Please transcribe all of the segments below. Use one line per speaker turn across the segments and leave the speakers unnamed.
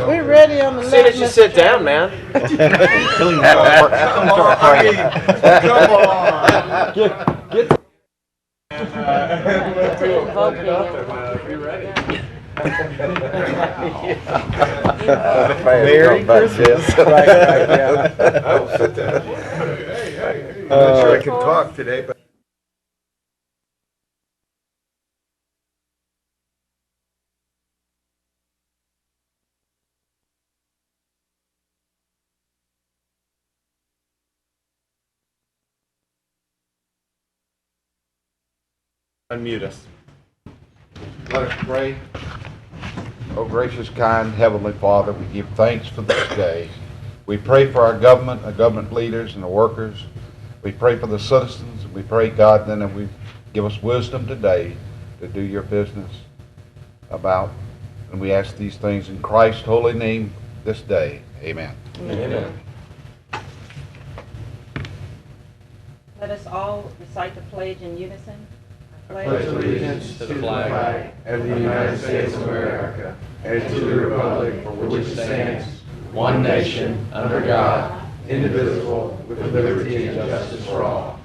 We're ready on the left.
As soon as you sit down, man.
Merry Christmas. Right, yeah.
I will sit down. I'm not sure I can talk today, but.
Unmute us.
Let us pray. Oh, gracious, kind Heavenly Father, we give thanks for this day. We pray for our government leaders and the workers. We pray for the citizens. We pray, God, then that we give us wisdom today to do your business about. And we ask these things in Christ's holy name this day. Amen.
Amen.
Let us all recite the pledge in unison.
Pledge allegiance to the flag of the United States of America and to the republic for which it stands, one nation, under God, indivisible, with liberty and justice for all.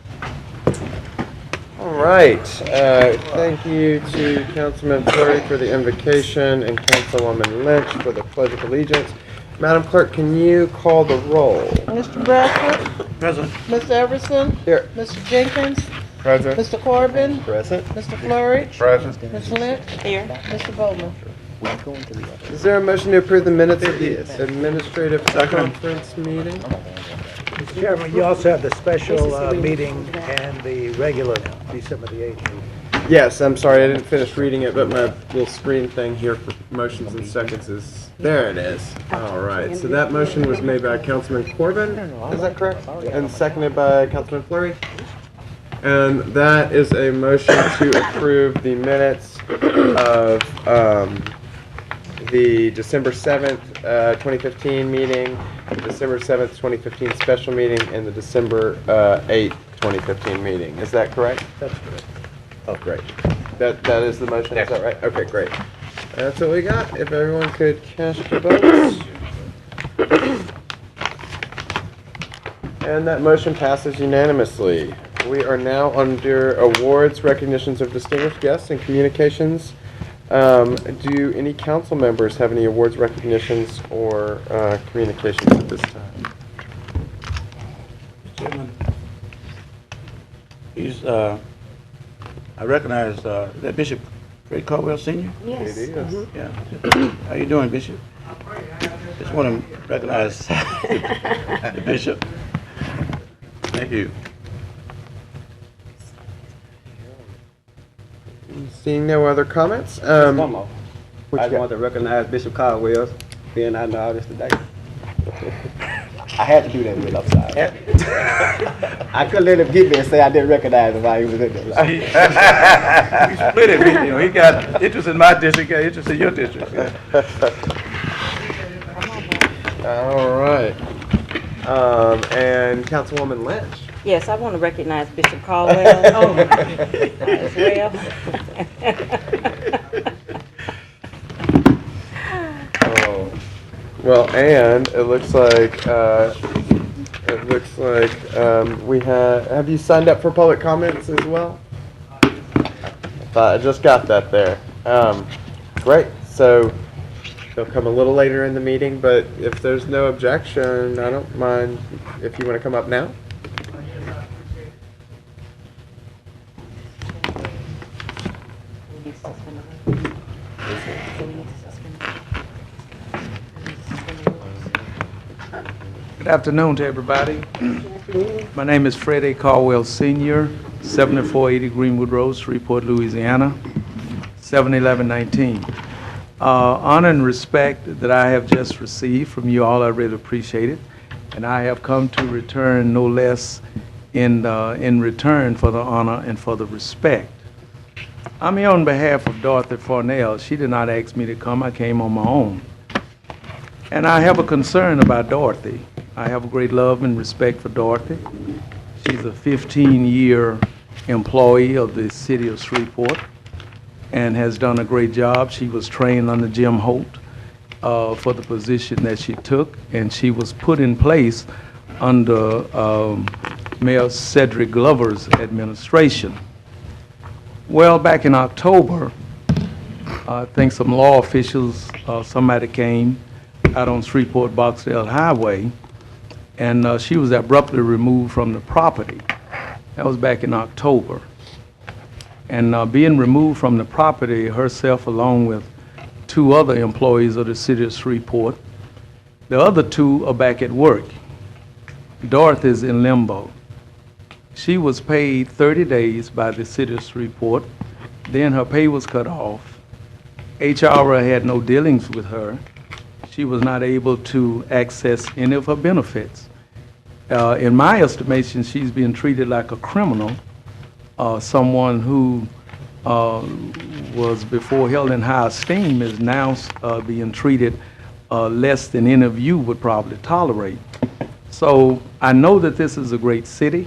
All right. Thank you to Councilman Fleury for the invocation and Councilwoman Lynch for the Pledge of Allegiance. Madam Clerk, can you call the roll?
Mr. Bradford?
Present.
Mr. Everson?
Here.
Mr. Jenkins?
Present.
Mr. Corbin?
Present.
Mr. Fleury?
Present.
Ms. Lynch? Here. Mr. Bowman?
Is there a motion to approve the minutes of the administrative conference meeting?
Mr. Chairman, you also have the special meeting and the regular December the 8th meeting.
Yes, I'm sorry, I didn't finish reading it, but my little screen thing here for motions and seconds is, there it is. All right, so that motion was made by Councilman Corbin, is that correct? And seconded by Councilman Fleury. And that is a motion to approve the minutes of the December 7th, 2015 meeting, the December 7th, 2015 special meeting, and the December 8th, 2015 meeting. Is that correct?
That's correct.
Oh, great. That is the motion, is that right? Okay, great. That's what we got. If everyone could cast your votes. And that motion passes unanimously. We are now under awards, recognitions of distinguished guests, and communications. Do any council members have any awards, recognitions, or communications at this time?
Chairman, I recognize that Bishop Fred Caldwell Sr.
Yes.
It is.
Yeah. How you doing, Bishop? Just want to recognize the Bishop. Thank you.
Seeing no other comments?
One more.
What
I
you
just
got?
want to recognize Bishop Caldwell, being I know all this today. I had to do that with upside. I couldn't let him get me and say I didn't recognize him while he was in there.
We split it. You know, he got interest in my district, got interest in your district.
All right. And Councilwoman Lynch.
Yes, I want to recognize Bishop Caldwell as well.
Oh. Well, and it looks like we have you signed up for public comments as well? I just got that there. Great. So they'll come a little later in the meeting, but if there's no objection, I don't mind if you want to come up now.
Good afternoon to everybody. My name is Fred A. Caldwell Sr., 7480 Greenwood Road, Shreveport, Louisiana, 71119. Honor and respect that I have just received from you all, I really appreciate it. And I have come to return no less in return for the honor and for the respect. I'm here on behalf of Dorothy Farnell. She did not ask me to come. I came on my own. And I have a concern about Dorothy. I have a great love and respect for Dorothy. She's a 15-year employee of the city of Shreveport and has done a great job. She was trained under Jim Holt, for the position that she took, and she was put in place under Mayor Cedric Glover's administration. Well, back in October, I think some law officials, somebody came out on Shreveport Boxdale Highway, and she was abruptly removed from the property. That was back in October. And being removed from the property, herself along with 2 other employees of the city of Shreveport. The other 2 are back at work. Dorothy's in limbo. She was paid 30 days by the city of Shreveport. Then her pay was cut off. HR had no dealings with her. She was not able to access any of her benefits. In my estimation, she's being treated like a criminal, someone who was before held in high esteem is now being treated less than any of you would probably tolerate. So I know that this is a great city.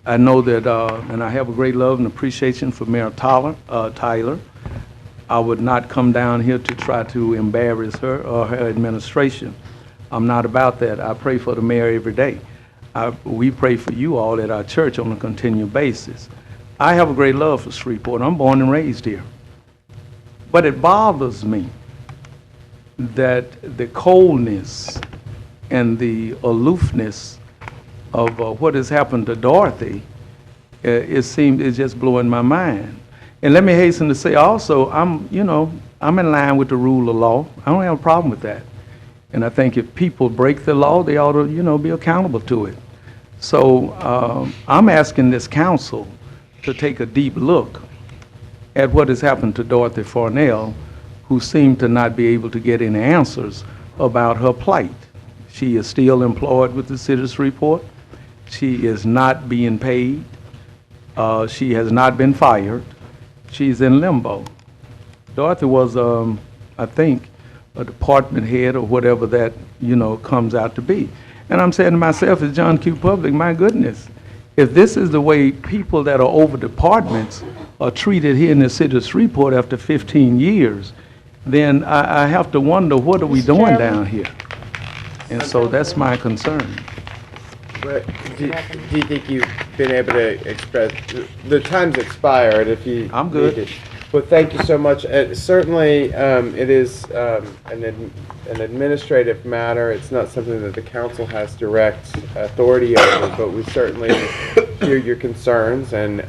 I know that, and I have a great love and appreciation for Mayor Tyler. I would not come down here to try to embarrass her or her administration. I'm not about that. I pray for the mayor every day. We pray for you all at our church on a continual basis. I have a great love for Shreveport. I'm born and raised here. But it bothers me that the coldness and the aloofness of what has happened to Dorothy, it's just blowing my mind. And let me hasten to say also, I'm in line with the rule of law. I don't have a problem with that. And I think if people break the law, they ought to, be accountable to it. So I'm asking this council to take a deep look at what has happened to Dorothy Farnell, who seemed to not be able to get any answers about her plight. She is still employed with the city of Shreveport. She is not being paid. She has not been fired. She's in limbo. Dorothy was, I think, a department head or whatever that, comes out to be. And I'm saying to myself, as John Q. Public, my goodness, if this is the way people that are over departments are treated here in the city of Shreveport after 15 years, then I have to wonder, what are we doing down here? And so that's my concern.
But do you think you've been able to express, the time's expired if you...
I'm good.
need to- Well, thank you so much. Certainly, it is an administrative matter. It's not something that the council has direct authority over, but we certainly hear your concerns, and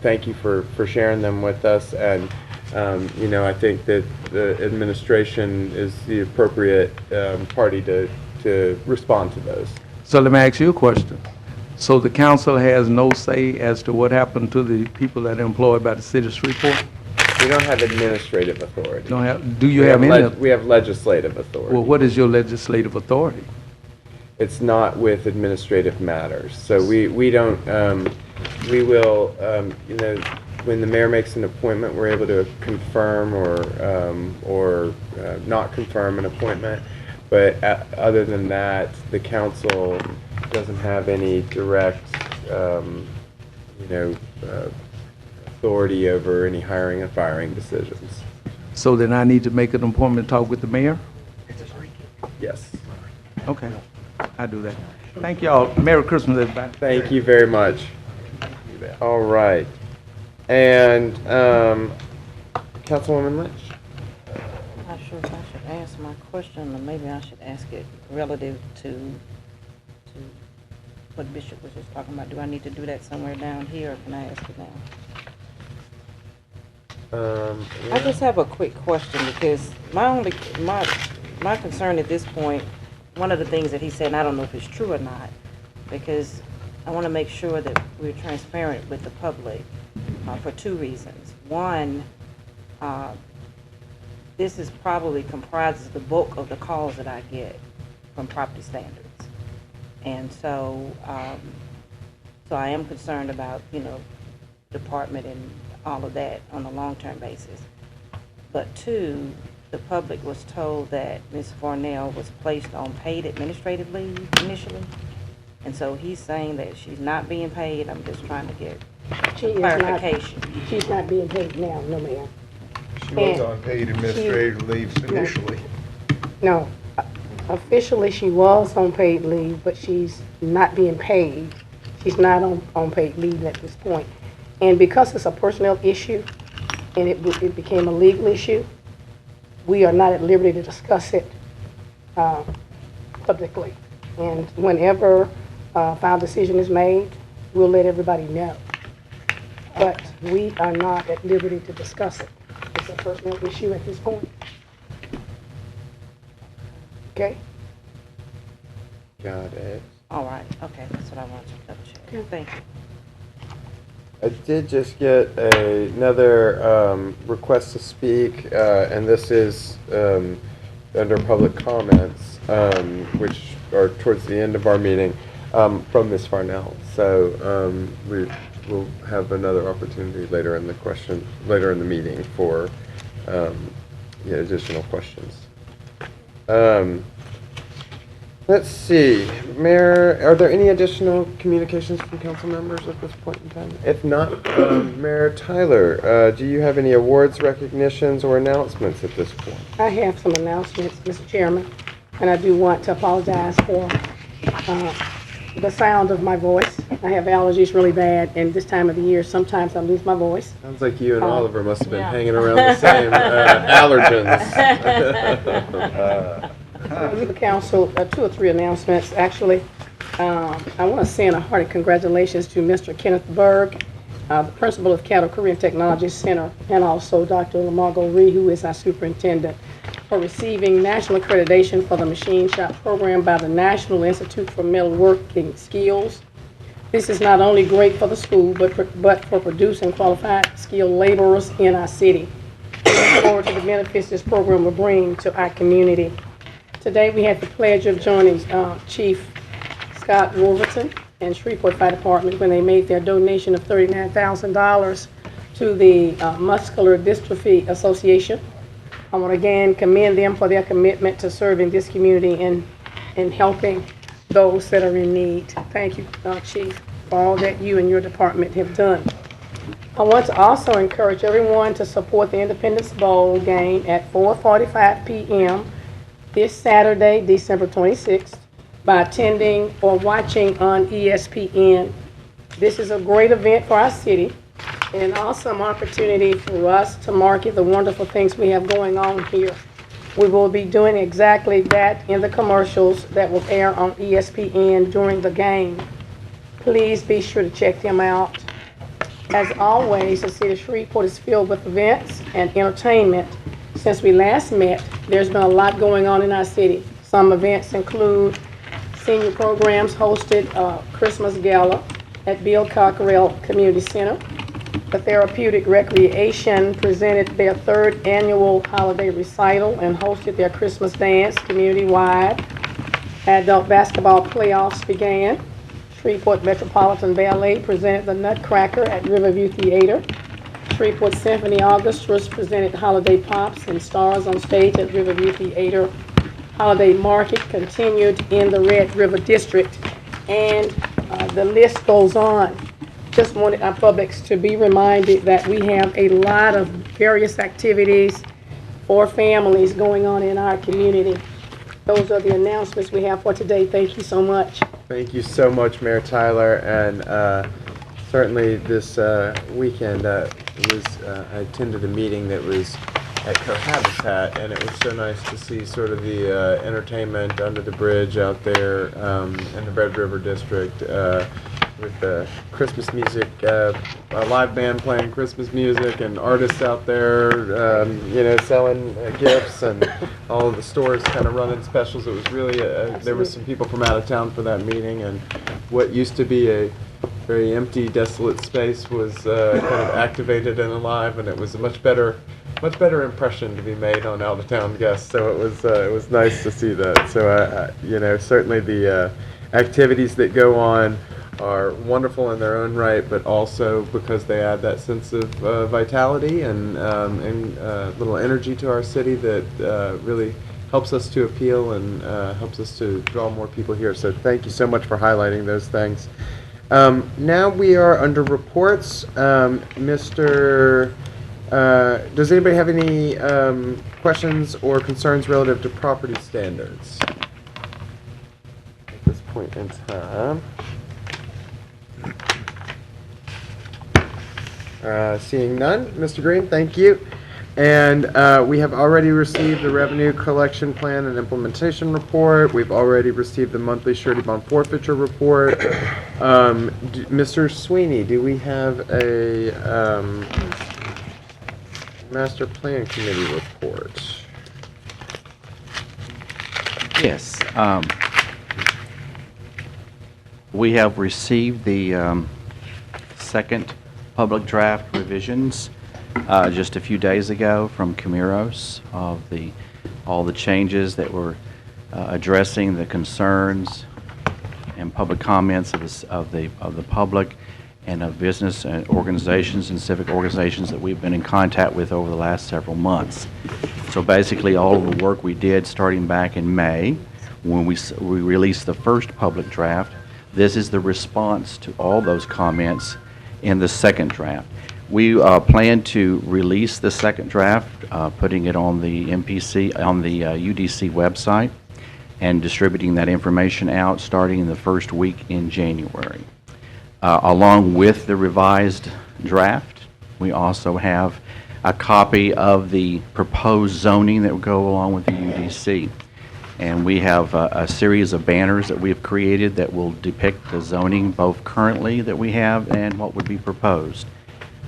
thank you for sharing them with us. And, I think that the administration is the appropriate party to respond to those.
So let me ask you a question. So the council has no say as to what happened to the people that are employed by the city of Shreveport?
We don't have administrative authority.
Do you have any?
We have legislative authority.
Well, what is your legislative authority?
It's not with administrative matters. So we don't, we will, when the mayor makes an appointment, we're able to confirm or not confirm an appointment. But other than that, the council doesn't have any direct, authority over any hiring and firing decisions.
So then I need to make an appointment to talk with the mayor?
Yes.
Okay, I do that. Thank y'all. Merry Christmas, everybody.
Thank you very much. All right. And Councilwoman Lynch?
I'm not sure if I should ask my question, or maybe I should ask it relative to what Bishop was just talking about. Do I need to do that somewhere down here, or can I ask it now? I just have a quick question, because my concern at this point, one of the things that he said, and I don't know if it's true or not, because I want to make sure that we're transparent with the public for 2 reasons. One, this is probably comprises the bulk of the calls that I get from property standards. And so, so I am concerned about, department and all of that on a long-term basis. But 2, the public was told that Ms. Farnell was placed on paid administrative leave initially. And so he's saying that she's not being paid. I'm just trying to get clarification.
She's not being paid now, no ma'am.
She was on paid administrative leave initially.
No, officially she was on paid leave, but she's not being paid. She's not on paid leave at this point. And because it's a personnel issue and it became a legal issue, we are not at liberty to discuss it publicly. And whenever final decision is made, we'll let everybody know. But we are not at liberty to discuss it. It's a personnel issue at this point. Okay?
Got it.
All right, okay, that's what I wanted to double check. Thank you.
I did just get another request to speak, and this is under public comments, which are towards the end of our meeting, from Ms. Farnell. So we will have another opportunity later in the meeting for additional questions. Let's see, Mayor, are there any additional communications from council members at this point in time? If not, Mayor Tyler, do you have any awards, recognitions, or announcements at this point?
I have some announcements, Mr. Chairman, and I do want to apologize for the sound of my voice. I have allergies really bad, and this time of the year, sometimes I lose my voice.
Sounds like you and Oliver must have been hanging around the same allergens.
The council, 2 or 3 announcements, actually. I want to send a hearty congratulations to Mr. Kenneth Berg, the principal of Cattle Career and Technology Center, and also Dr. Lamargo Ree, who is our superintendent, for receiving national accreditation for the machine shop program by the National Institute for Metalworking Skills. This is not only great for the school, but for producing qualified skilled laborers in our city. We look forward to the benefits this program will bring to our community. Today we had the pledge of joining Chief Scott Wolverton and Shreveport Fire Department when they made their donation of $39,000 to the Muscular Dystrophy Association. I want to again commend them for their commitment to serving this community and helping those that are in need. Thank you, Chief, for all that you and your department have done. I want to also encourage everyone to support the Independence Bowl game at 4:45 p.m. this Saturday, December 26th, by attending or watching on ESPN. This is a great event for our city and an awesome opportunity for us to market the wonderful things we have going on here. We will be doing exactly that in the commercials that will air on ESPN during the game. Please be sure to check them out. As always, the city of Shreveport is filled with events and entertainment. Since we last met, there's been a lot going on in our city. Some events include senior programs hosted Christmas Gala at Bill Cockrell Community Center. The Therapeutic Recreation presented their 3rd annual holiday recital and hosted their Christmas dance community-wide. Adult basketball playoffs began. Shreveport Metropolitan Ballet presented the Nutcracker at Riverview Theater. Shreveport Symphony Orchestras presented Holiday Pops and Stars on Stage at Riverview Theater. Holiday Market continued in the Red River District, and the list goes on. Just wanted our publics to be reminded that we have a lot of various activities for families going on in our community. Those are the announcements we have for today. Thank you so much.
Thank you so much, Mayor Tyler, and certainly this weekend I attended a meeting that was at Cohabitat, and it was so nice to see sort of the entertainment under the bridge out there in the Red River District with the Christmas music, a live band playing Christmas music, and artists out there, selling gifts, and all of the stores kind of running specials. It was really, there was some people from out of town for that meeting, and what used to be a very empty, desolate space was kind of activated and alive, and it was a much better impression to be made on out-of-town guests. So it was nice to see that. So certainly the activities that go on are wonderful in their own right, but also because they add that sense of vitality and little energy to our city that really helps us to appeal and helps us to draw more people here. So thank you so much for highlighting those things. Now we are under reports. Mr. Does anybody have any questions or concerns relative to property standards at this point in time? Seeing none, Mr. Green, thank you. And we have already received the revenue collection plan and implementation report. We've already received the monthly surety bond forfeiture report. Mr. Sweeney, do we have a master plan committee report?
Yes. We have received the second public draft revisions just a few days ago from Camiros of all the changes that were addressing the concerns and public comments of the public and of business and organizations and civic organizations that we've been in contact with over the last several months. So basically, all of the work we did starting back in May, when we released the first public draft, this is the response to all those comments in the second draft. We plan to release the second draft, putting it on the UDC website and distributing that information out starting in the first week in January. Along with the revised draft, we also have a copy of the proposed zoning that will go along with the UDC. And we have a series of banners that we have created that will depict the zoning both currently that we have and what would be proposed.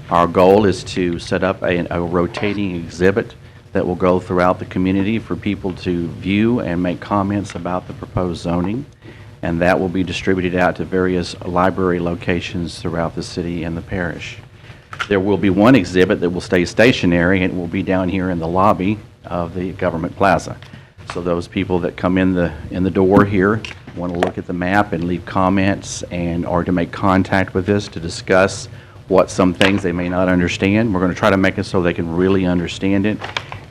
Our goal is to set up a rotating exhibit that will go throughout the community for people to view and make comments about the proposed zoning. And that will be distributed out to various library locations throughout the city and the parish. There will be one exhibit that will stay stationary, and it will be down here in the lobby of the Government Plaza. So those people that come in the door here want to look at the map and leave comments or to make contact with us to discuss some things they may not understand. We're going to try to make it so they can really understand it.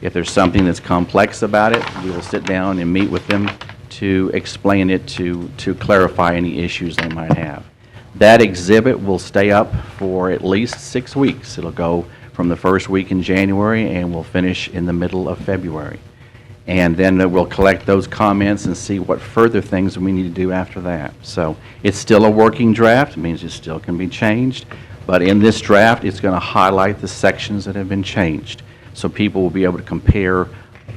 If there's something that's complex about it, we will sit down and meet with them to explain it, to clarify any issues they might have. That exhibit will stay up for at least 6 weeks. It'll go from the first week in January and will finish in the middle of February. And then we'll collect those comments and see what further things we need to do after that. So it's still a working draft. It means it still can be changed. But in this draft, it's going to highlight the sections that have been changed. So people will be able to compare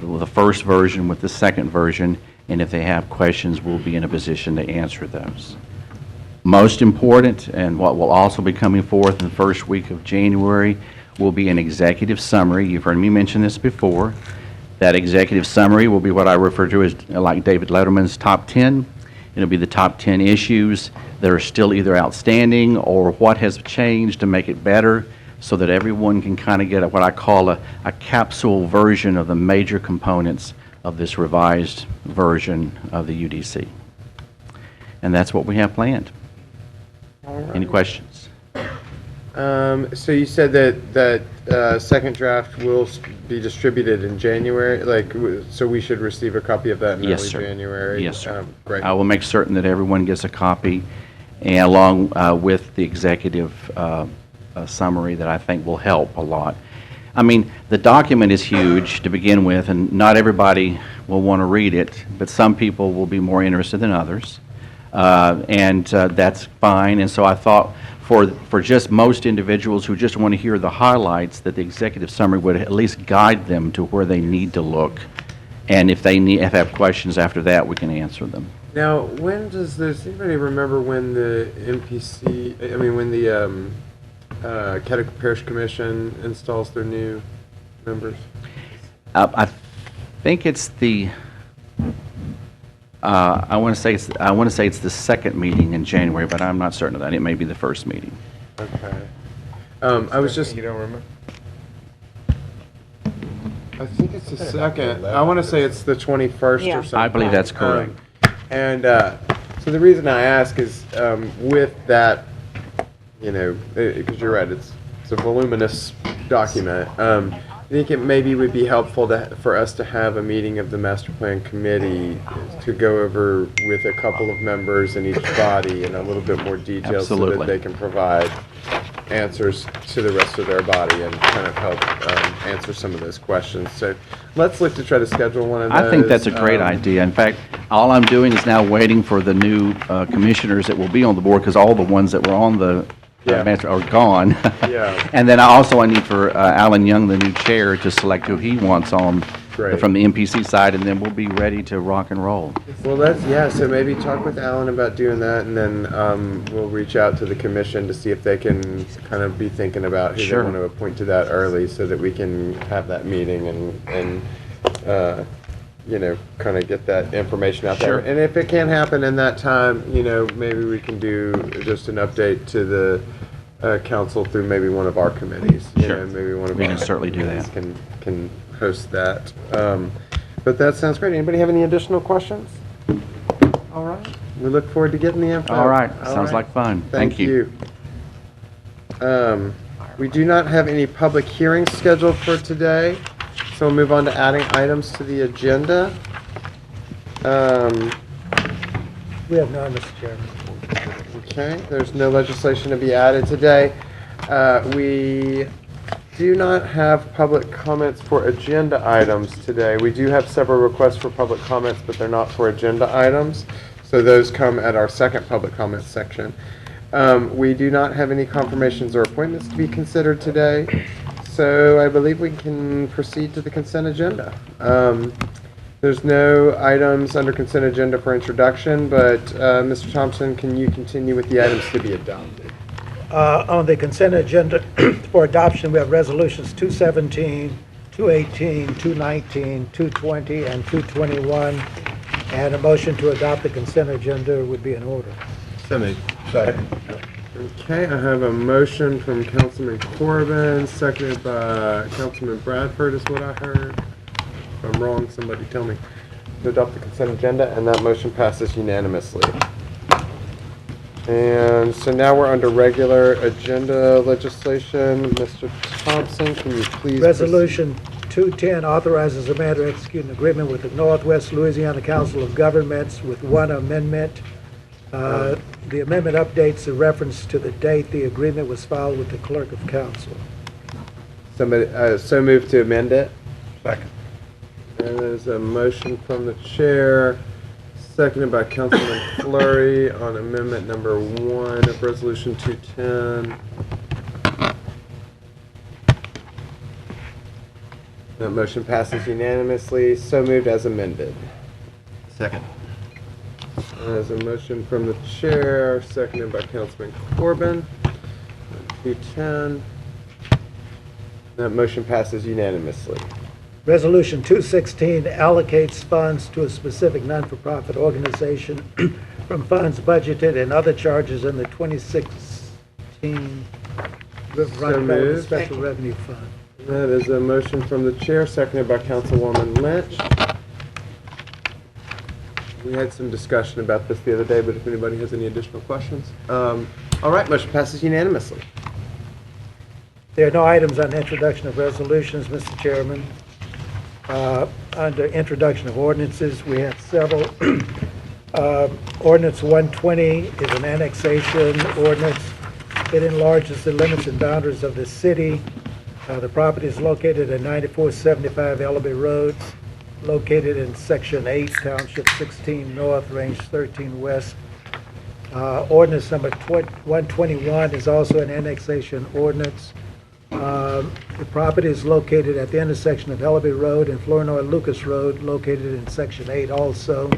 the first version with the second version. And if they have questions, we'll be in a position to answer those. Most important, and what will also be coming forth in the first week of January, will be an executive summary. You've heard me mention this before. That executive summary will be what I refer to as like David Letterman's top 10. It'll be the top 10 issues that are still either outstanding or what has changed to make it better so that everyone can kind of get what I call a capsule version of the major components of this revised version of the UDC. And that's what we have planned. Any questions?
So you said that second draft will be distributed in January, so we should receive a copy of that in
Yes,
early
sir.
January?
Yes, sir.
Great.
I will make certain that everyone gets a copy, and along with the executive summary that I think will help a lot. I mean, the document is huge to begin with, and not everybody will want to read it, but some people will be more interested than others, and that's fine. And so I thought for just most individuals who just want to hear the highlights, that the executive summary would at least guide them to where they need to look. And if they have questions after that, we can answer them.
Now, does anybody remember when the when the Connecticut Parish Commission installs their new members?
I think it's the. I want to say it's the second meeting in January, but I'm not certain of that. It may be the first meeting.
Okay. I was just.
You don't remember?
I think it's the second. I want to say it's the 21st
Yeah.
or something.
I believe that's correct.
So the reason I ask is with that, because you're right, it's a voluminous document. I think it maybe would be helpful for us to have a meeting of the master plan committee to go over with a couple of members in each body in a little bit more detail so that
Absolutely.
they can provide answers to the rest of their body and kind of help answer some of those questions. So let's look to try to schedule one of those.
I think that's a great idea. In fact, all I'm doing is now waiting for the new commissioners that will be on the board, because all the ones that were on the master are gone.
Yeah.
And then I need for Alan Young, the new chair, to select who he wants on
Great.
from the MPC side, and then we'll be ready to rock and roll.
Well, so maybe talk with Alan about doing that, and then we'll reach out to the commission to see if they can kind of be thinking about who
Sure.
they want to appoint to that early, so that we can have that meeting and kind of get that information out
Sure.
there. And if it can't happen in that time, maybe we can do just an update to the council through maybe one of our committees.
Sure.
Maybe one of
We
our
can certainly do
committees
that.
can host that. But that sounds great. Anybody have any additional questions? All right. We look forward to getting the info.
All right.
All
Sounds
right.
like fun.
Thank you. We do not have any public hearings scheduled for today, so we'll move on to adding items to the agenda.
We have none, Mr. Chairman.
Okay, there's no legislation to be added today. We do not have public comments for agenda items today. We do have several requests for public comments, but they're not for agenda items. So those come at our second public comments section. We do not have any confirmations or appointments to be considered today. So I believe we can proceed to the consent agenda. There's no items under consent agenda for introduction, but Mr. Thompson, can you continue with the items to be adopted?
On the consent agenda for adoption, we have resolutions 217, 218, 219, 220, and 221. And a motion to adopt the consent agenda would be in order.
Second.
Okay, I have a motion from Councilman Corbin, seconded by Councilman Bradford, is what I heard. If I'm wrong, somebody tell me. To adopt the consent agenda, and that motion passes unanimously. And so now we're under regular agenda legislation. Mr. Thompson, can you please?
Resolution 210 authorizes the mayor to execute an agreement with the Northwest Louisiana Council of Governments with one amendment. The amendment updates the reference to the date the agreement was filed with the clerk of council.
Somebody, so moved to amend it?
Second.
And there's a motion from the chair, seconded by Councilman Fleury on amendment number 1 of Resolution 210. That motion passes unanimously. So moved as amended.
Second.
There's a motion from the chair, seconded by Councilman Corbin. 210. That motion passes unanimously.
Resolution 216 allocates funds to a specific non-for-profit organization from funds budgeted and other charges in the 2016
moved.
Special Revenue Fund.
That is a motion from the chair, seconded by Councilwoman Lynch. We had some discussion about this the other day, but if anybody has any additional questions. All right, motion passes unanimously.
There are no items on introduction of resolutions, Mr. Chairman. Under introduction of ordinances, we have several. Ordinance 120 is an annexation ordinance. It enlarges the limits and boundaries of the city. The property is located at 9475 Ellaby Road, located in Section 8, Township 16 North, Range 13 West. Ordinance number 121 is also an annexation ordinance. The property is located at the intersection of Ellaby Road and Flournoy Lucas Road, located in Section 8 also.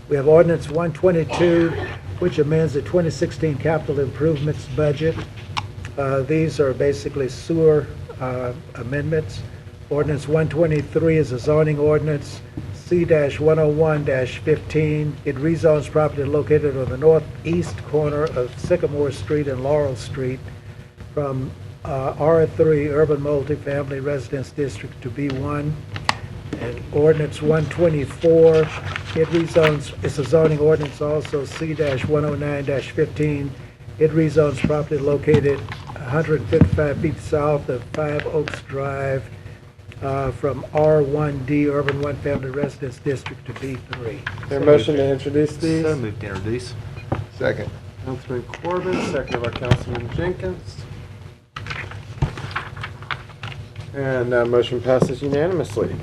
We have Ordinance 122, which amends the 2016 capital improvements budget. These are basically sewer amendments. Ordinance 123 is a zoning ordinance, C-101-15. It rezones property located on the northeast corner of Sycamore Street and Laurel Street from R3 Urban Multifamily Residence District to B1. And Ordinance 124, it rezones, it's a zoning ordinance also, C-109-15. It rezones property located 155 feet south of 5 Oaks Drive from R1D Urban One Family Residence District to B3.
Is there a motion to introduce these?
So moved to introduce.
Second.
Councilman Corbin, seconded by Councilman Jenkins. And motion passes unanimously.
Mr.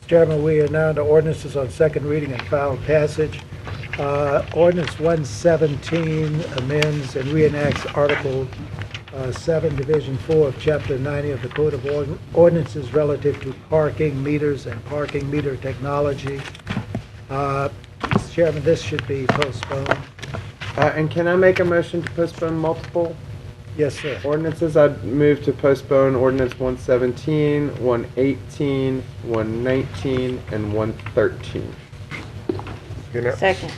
Chairman, we are now to ordinances on second reading and final passage. Ordinance 117 amends and reenacts Article 7, Division 4 of Chapter 90 of the Code of Ordinances relative to parking meters and parking meter technology. Mr. Chairman, this should be postponed.
And can I make a motion to postpone multiple
Yes, sir.
ordinances? I'd move to postpone ordinance 117, 118, 119, and 113.
Second.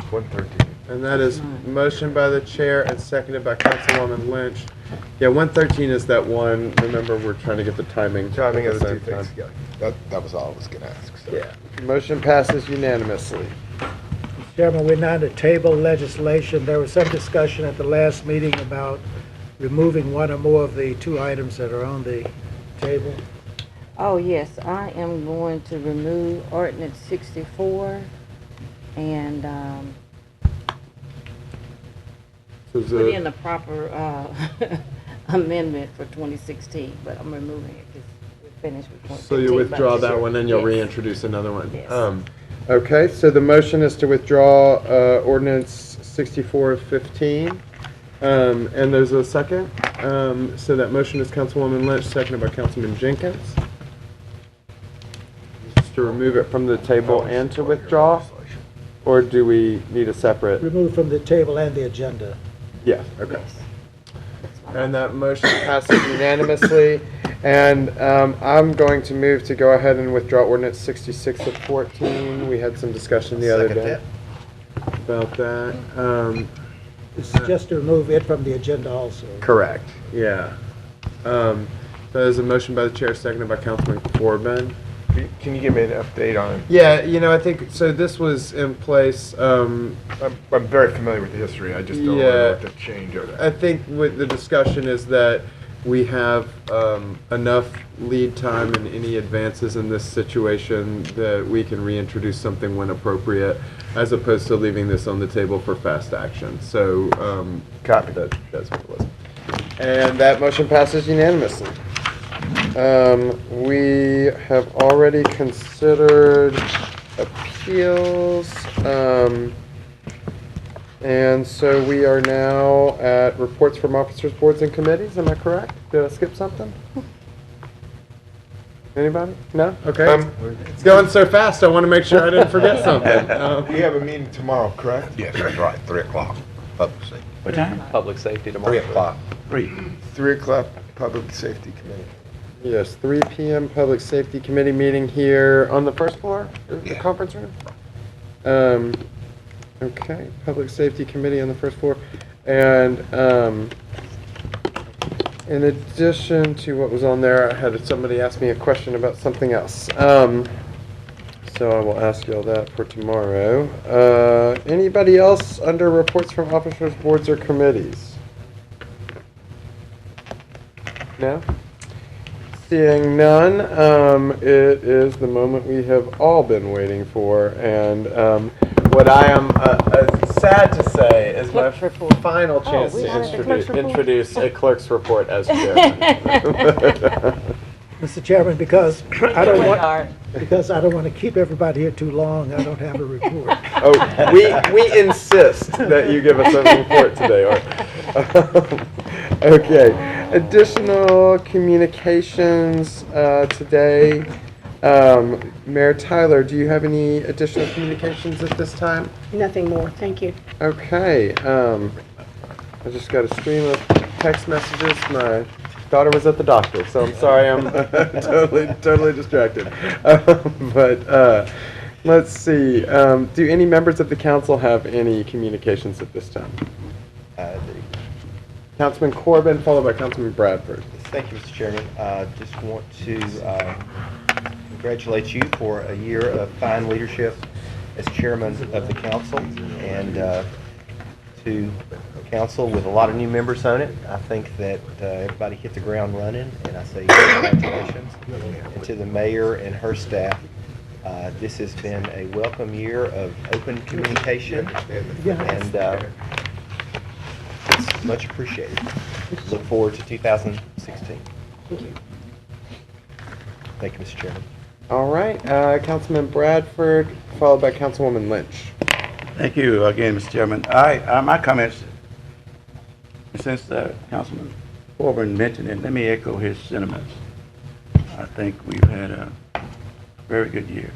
113. And that is motion by the chair and seconded by Councilwoman Lynch. Yeah, 113 is that one, remember, we're trying to get the timing.
Timing
at
of
the
the two
same
things
time.
together. That was all I was gonna ask, so.
Yeah, motion passes unanimously.
Mr. Chairman, we're now to table legislation. There was some discussion at the last meeting about removing one or more of the two items that are on the table.
Oh, yes, I am going to remove ordinance 64 and
So is
put
it-
in the proper amendment for 2016, but I'm removing it because we're finished with 2015.
So you withdraw
but-
that one, and you'll
Yes.
reintroduce another one?
Yes.
Okay, so the motion is to withdraw ordinance 6415. And there's a second. So that motion is Councilwoman Lynch, seconded by Councilman Jenkins. Just to remove it from the table and to withdraw? Or do we need a separate?
Removed from the table and the agenda.
Yeah, okay. And that motion passes unanimously. And I'm going to move to go ahead and withdraw ordinance 66 of 14. We had some discussion the other
Second
day about that.
It's just to remove it from the agenda also.
Correct, yeah. So there's a motion by the chair, seconded by Councilman Corbin.
Can you give me an update on?
Yeah, I think, so this was in place,
I'm very familiar with the history, I just don't know what the change of that.
I think what the discussion is that we have enough lead time and any advances in this situation that we can reintroduce something when appropriate, as opposed to leaving this on the table for fast action. So,
Copy.
that's what it was. And that motion passes unanimously. We have already considered appeals, and so we are now at reports from officers, boards, and committees. Am I correct? Did I skip something? Anybody? No? Okay. It's going so fast, I want to make sure I didn't forget something.
We have a meeting tomorrow, correct?
Yes, that's right, 3 o'clock, public safety.
What time?
Public safety tomorrow.
3 o'clock.
3 o'clock, Public Safety Committee.
Yes, 3 p.m. Public Safety Committee meeting here on the first floor, the
Yeah.
conference room? Okay, Public Safety Committee on the first floor. And in addition to what was on there, I had somebody ask me a question about something else. So I will ask you all that for tomorrow. Anybody else under reports from officers, boards, or committees? No? Seeing none, it is the moment we have all been waiting for, and what I am sad to say is my
Clerk's report.
final chance
we
to
wanted the clerk's report?
introduce a clerk's report as chairman.
Mr. Chairman, because I don't want,
Hard.
because I don't want to keep everybody here too long, I don't have a report.
Oh, we insist that you give us a report today, Art. Okay. Additional communications today. Mayor Tyler, do you have any additional communications at this time?
Nothing more, thank you.
Okay. I just got a stream of text messages. My daughter was at the doctor, so I'm sorry I'm totally distracted. But let's see. Do any members of the council have any communications at this time? Councilman Corbin, followed by Councilman Bradford.
Thank you, Mr. Chairman. Just want to congratulate you for a year of fine leadership as chairman of the council, and to council with a lot of new members on it. I think that everybody hit the ground running, and I say congratulations. And to the mayor and her staff, This has been a welcome year of open communication, and it's much appreciated. Look forward to 2016.
Thank you.
Thank you, Mr. Chairman.
All right, Councilman Bradford, followed by Councilwoman Lynch.
Thank you again, Mr. Chairman. My comments, since Councilman Corbin mentioned it, let me echo his sentiments. I think we've had a very good year.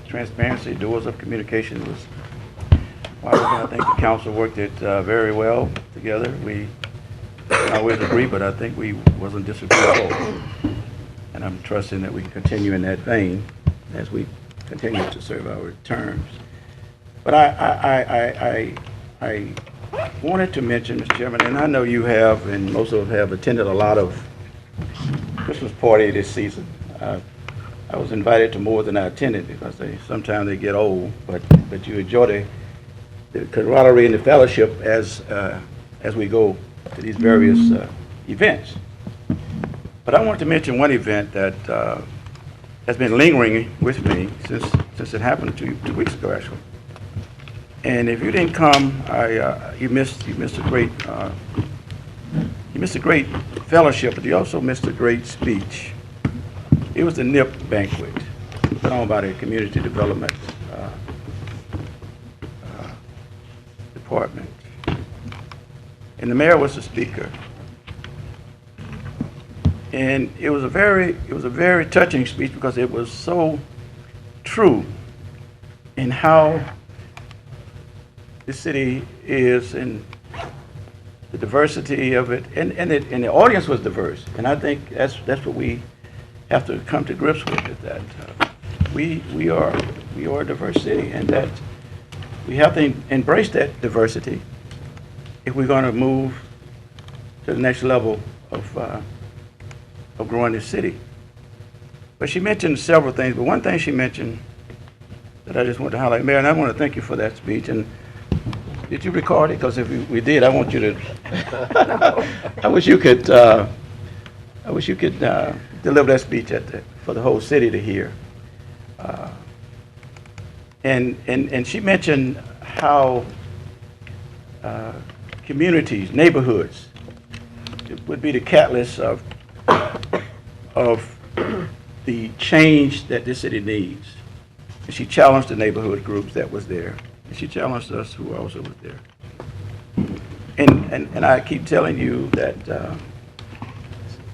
Transparency, doors of communication was wide open. I think the council worked it very well together. We don't always agree, but I think we wasn't disagreeable. And I'm trusting that we can continue in that vein as we continue to serve our terms. But I wanted to mention, Mr. Chairman, and I know you have, and most of us have attended a lot of Christmas party this season. I was invited to more than I attended because sometimes they get old, but you enjoy the camaraderie and the fellowship as we go to these various events. But I want to mention one event that has been lingering with me since it happened 2 weeks ago, actually. And if you didn't come, you missed a great fellowship, but you also missed a great speech. It was the NIP banquet put on by the Community Development Department. And the mayor was the speaker. And it was a very touching speech because it was so true in how the city is and the diversity of it, and the audience was diverse. And I think that's what we have to come to grips with, is that we are a diverse city, and that we have to embrace that diversity if we're going to move to the next level of growing this city. But she mentioned several things, but one thing she mentioned that I just want to highlight, Mayor, and I want to thank you for that speech. And did you record it? Because if we did, I want you to. I wish you could. I wish you could deliver that speech for the whole city to hear. And she mentioned how communities, neighborhoods, would be the catalyst of the change that this city needs. And she challenged the neighborhood groups that was there. And she challenged us who also was there. And I keep telling you that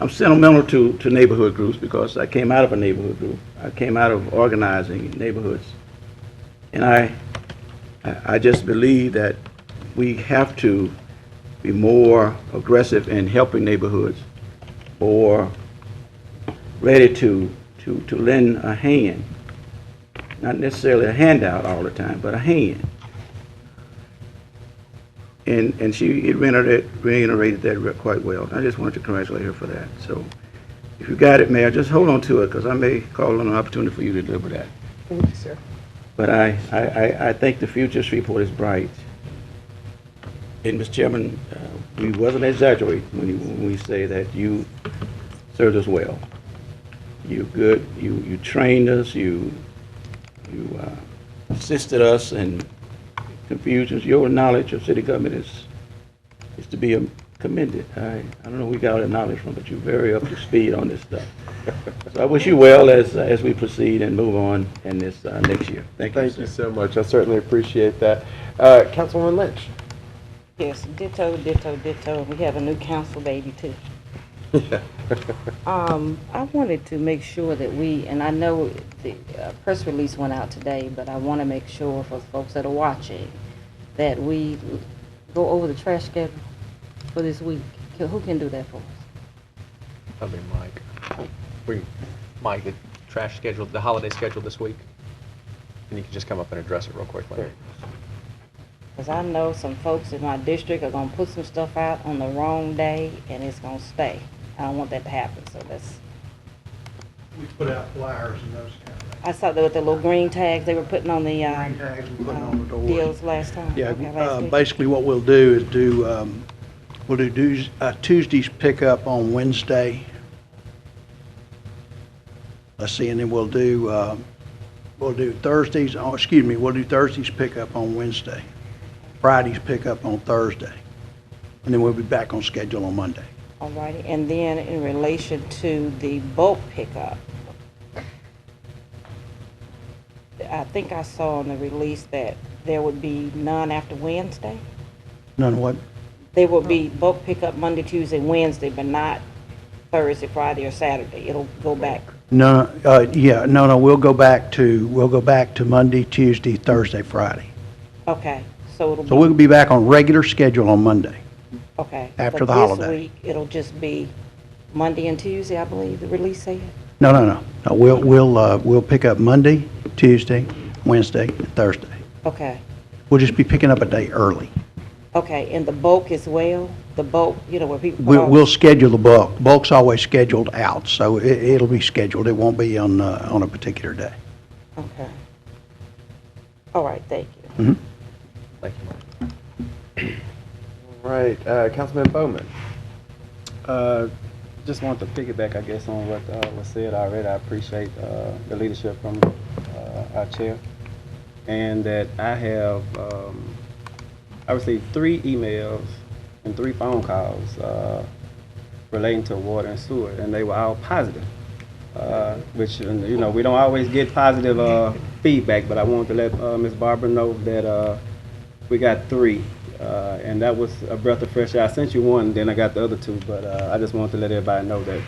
I'm sentimental to neighborhood groups because I came out of a neighborhood group. I came out of organizing neighborhoods. And I just believe that we have to be more aggressive in helping neighborhoods, more ready to lend a hand. Not necessarily a handout all the time, but a hand. And she reiterated that quite well. I just wanted to congratulate her for that. So if you got it, Mayor, just hold on to it, because I may call on an opportunity for you to deliver that.
Thank you, sir.
But I think the future of Shreveport is bright. And, Mr. Chairman, we wasn't exaggerating when we say that you served us well. You good. You trained us. You assisted us in confusions. Your knowledge of city government is to be commended. I don't know where we got all that knowledge from, but you're very up to speed on this stuff. So I wish you well as we proceed and move on in this next year. Thank you.
Thank
sir.
you so much. I certainly appreciate that. Councilwoman Lynch.
Yes, ditto, ditto, ditto. We have a new council baby too. I wanted to make sure that and I know the press release went out today, but I want to make sure for folks that are watching that we go over the trash schedule for this week. Who can do that for us?
I mean, Mike. Mike, the trash schedule, the holiday schedule this week, and you can just come up and address it real quickly.
Because I know some folks in my district are going to put some stuff out on the wrong day, and it's going to stay. I don't want that to happen, so that's...
We put out flyers and those kind of things.
I saw that with the little green tags they were putting on the
Green tags we put on the doors.
deals last time.
Yeah,
Okay, last week.
basically what we'll do is we'll do Tuesday's pickup on Wednesday. let's see, and then we'll do Thursdays, we'll do Thursdays pickup on Wednesday, Fridays pickup on Thursday, and then we'll be back on schedule on Monday.
All righty, and then in relation to the bulk pickup, I think I saw on the release that there would be none after Wednesday.
None what?
There will be bulk pickup Monday, Tuesday, Wednesday, but not Thursday, Friday, or Saturday. It'll go back.
No, we'll go back to Monday, Tuesday, Thursday, Friday.
Okay, so it'll be.
So we'll be back on regular schedule on Monday.
Okay.
After
but
the holiday.
This week, it'll just be Monday and Tuesday, I believe the release said.
No, we'll pick up Monday, Tuesday, Wednesday, and Thursday.
Okay.
We'll just be picking up a day early.
Okay, and the bulk as well? The bulk, where people.
We'll schedule the bulk. Bulk's always scheduled out, so it'll be scheduled. It won't be on a particular day.
Okay. All right, thank you.
Thank you, Mike.
All right, Councilman Bowman.
Just want to piggyback, I guess, on what was said already. I appreciate the leadership from our chair, and that I received 3 emails and 3 phone calls relating to water and sewer, and they were all positive. Which we don't always get positive feedback, but I wanted to let Ms. Barbara know that we got 3. And that was a breath of fresh air. I sent you one, then I got the other 2, but I just wanted to let everybody know that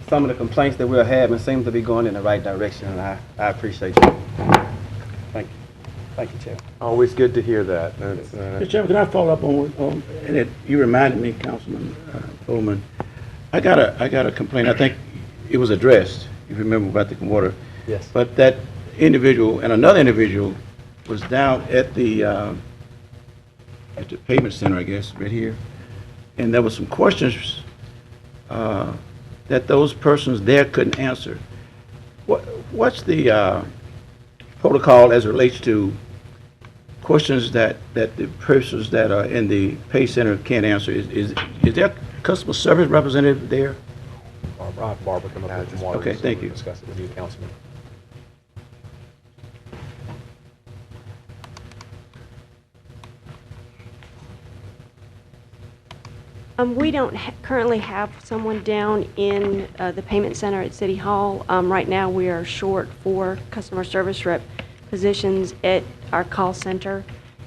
some of the complaints that we're having seem to be going in the right direction, and I appreciate you. Thank you. Thank you, Chair.
Always good to hear that.
Mr. Chairman, can I follow up on and you reminded me, Councilman Bowman, I got a complaint. I think it was addressed, if you remember, about the water.
Yes.
But that individual and another individual was down at the payment center, I guess, right here. And there were some questions that those persons there couldn't answer. What's the protocol as it relates to questions that the persons that are in the pay center can't answer? Is there a customer service representative there?
Barbara come up with water.
Okay, thank you.
Discuss it with you, Councilman.
We don't currently have someone down in the payment center at City Hall. Right now, we are short 4 customer service rep positions at our call center.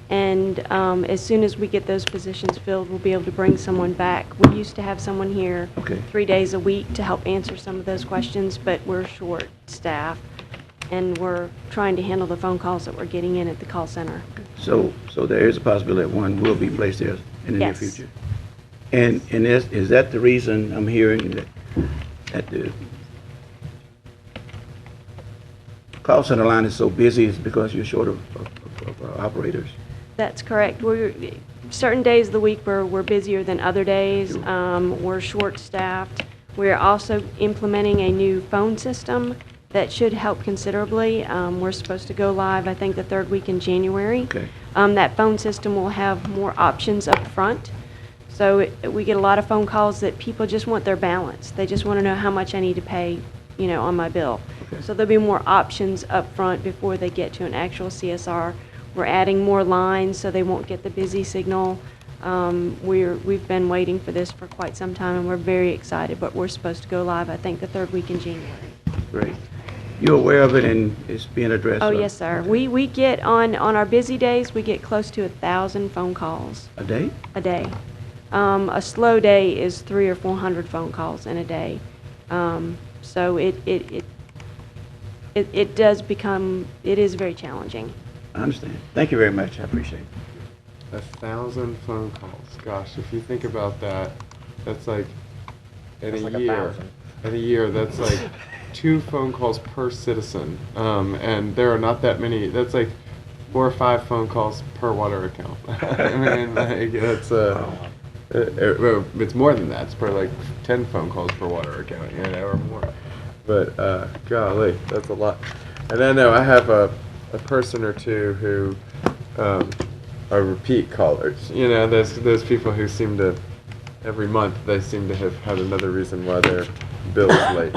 And as soon as we get those positions filled, we'll be able to bring someone back. We used to have someone here 3 days a week to help answer some of those questions, but we're short staff, and we're trying to handle the phone calls that we're getting in at the call center.
So there is a possibility that one will be placed there in the near future? And is that the reason I'm hearing that the call center line is so busy is because you're short of operators?
That's correct. Certain days of the week we're busier than other days. We're short-staffed. We're also implementing a new phone system that should help considerably. We're supposed to go live, I think, the 3rd week in January.
Okay.
That phone system will have more options up front. So we get a lot of phone calls that people just want their balance. They just want to know how much I need to pay, on my bill. Okay. So there'll be more options up front before they get to an actual CSR. We're adding more lines so they won't get the busy signal. We've been waiting for this for quite some time, and we're very excited, but we're supposed to go live, I think, the 3rd week in January.
Great. You're aware of it and it's being addressed?
Oh, yes, sir. We get, on our busy days, we get close to 1,000 phone calls.
A day?
A day. A slow day is 300 or 400 phone calls in a day. So it is very challenging.
I understand. Thank you very much. I appreciate it.
1,000 phone calls. Gosh, if you think about that, that's like in a year, that's like 2 phone calls per citizen. And there are not that many. That's like 4 or 5 phone calls per water account. I mean, like, that's it's more than that. It's probably like 10 phone calls per water account, or more. But golly, that's a lot. And I know I have a person or two who are repeat callers. Those people who seem to every month they seem to have had another reason why their bill is late.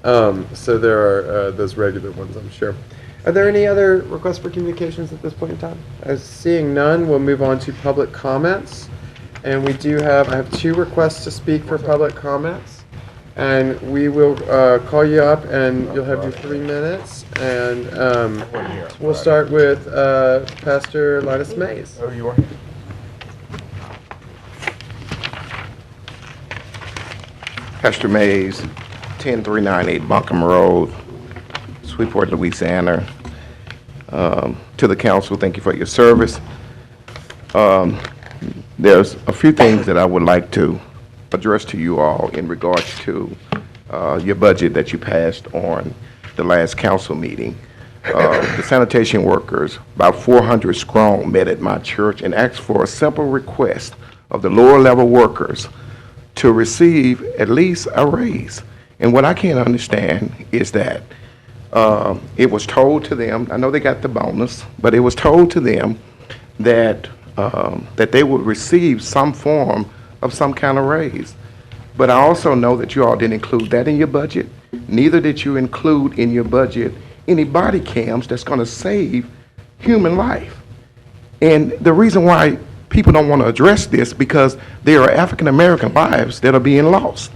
So there are those regular ones, I'm sure. Are there any other requests for communications at this point in time? As seeing none, we'll move on to public comments. And I have 2 requests to speak for public comments. And we will call you up and you'll have your 3 minutes. And we'll start with Pastor Linus Mays.
Oh, you are?
Pastor Mays, 10398 Buncombe Road, Shreveport, Louisiana. To the council, thank you for your service. There's a few things that I would like to address to you all in regards to your budget that you passed on the last council meeting. The sanitation workers, about 400 strong, met at my church and asked for a simple request of the lower level workers to receive at least a raise. And what I can't understand is that it was told to them, I know they got the bonus, but it was told to them that that they would receive some form of some kind of raise. But I also know that you all didn't include that in your budget. Neither did you include in your budget any body cams that's going to save human life. And the reason why people don't want to address this because there are African American lives that are being lost.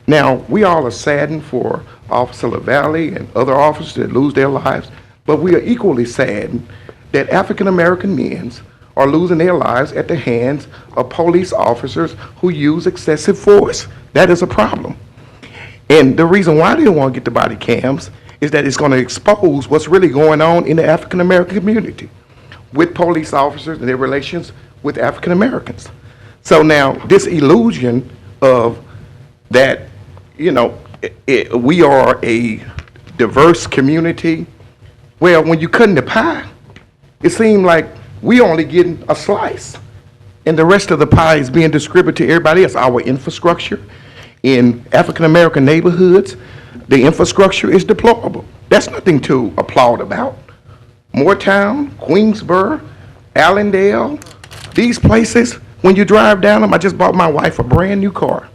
Now, we all are saddened for Officer LaValle and other officers that lose their lives, but we are equally saddened that African American men are losing their lives at the hands of police officers who use excessive force. That is a problem. And the reason why they don't want to get the body cams is that it's going to expose what's really going on in the African American community with police officers and their relations with African Americans. So now this illusion of that, you know, we are a diverse community. Well, when you cut in the pie, it seemed like we only getting a slice, and the rest of the pie is being distributed to everybody else. Our infrastructure in African American neighborhoods, the infrastructure is deplorable. That's nothing to applaud about. Moortown, Queensboro, Allendale, these places, when you drive down them, I just bought my wife a brand new car.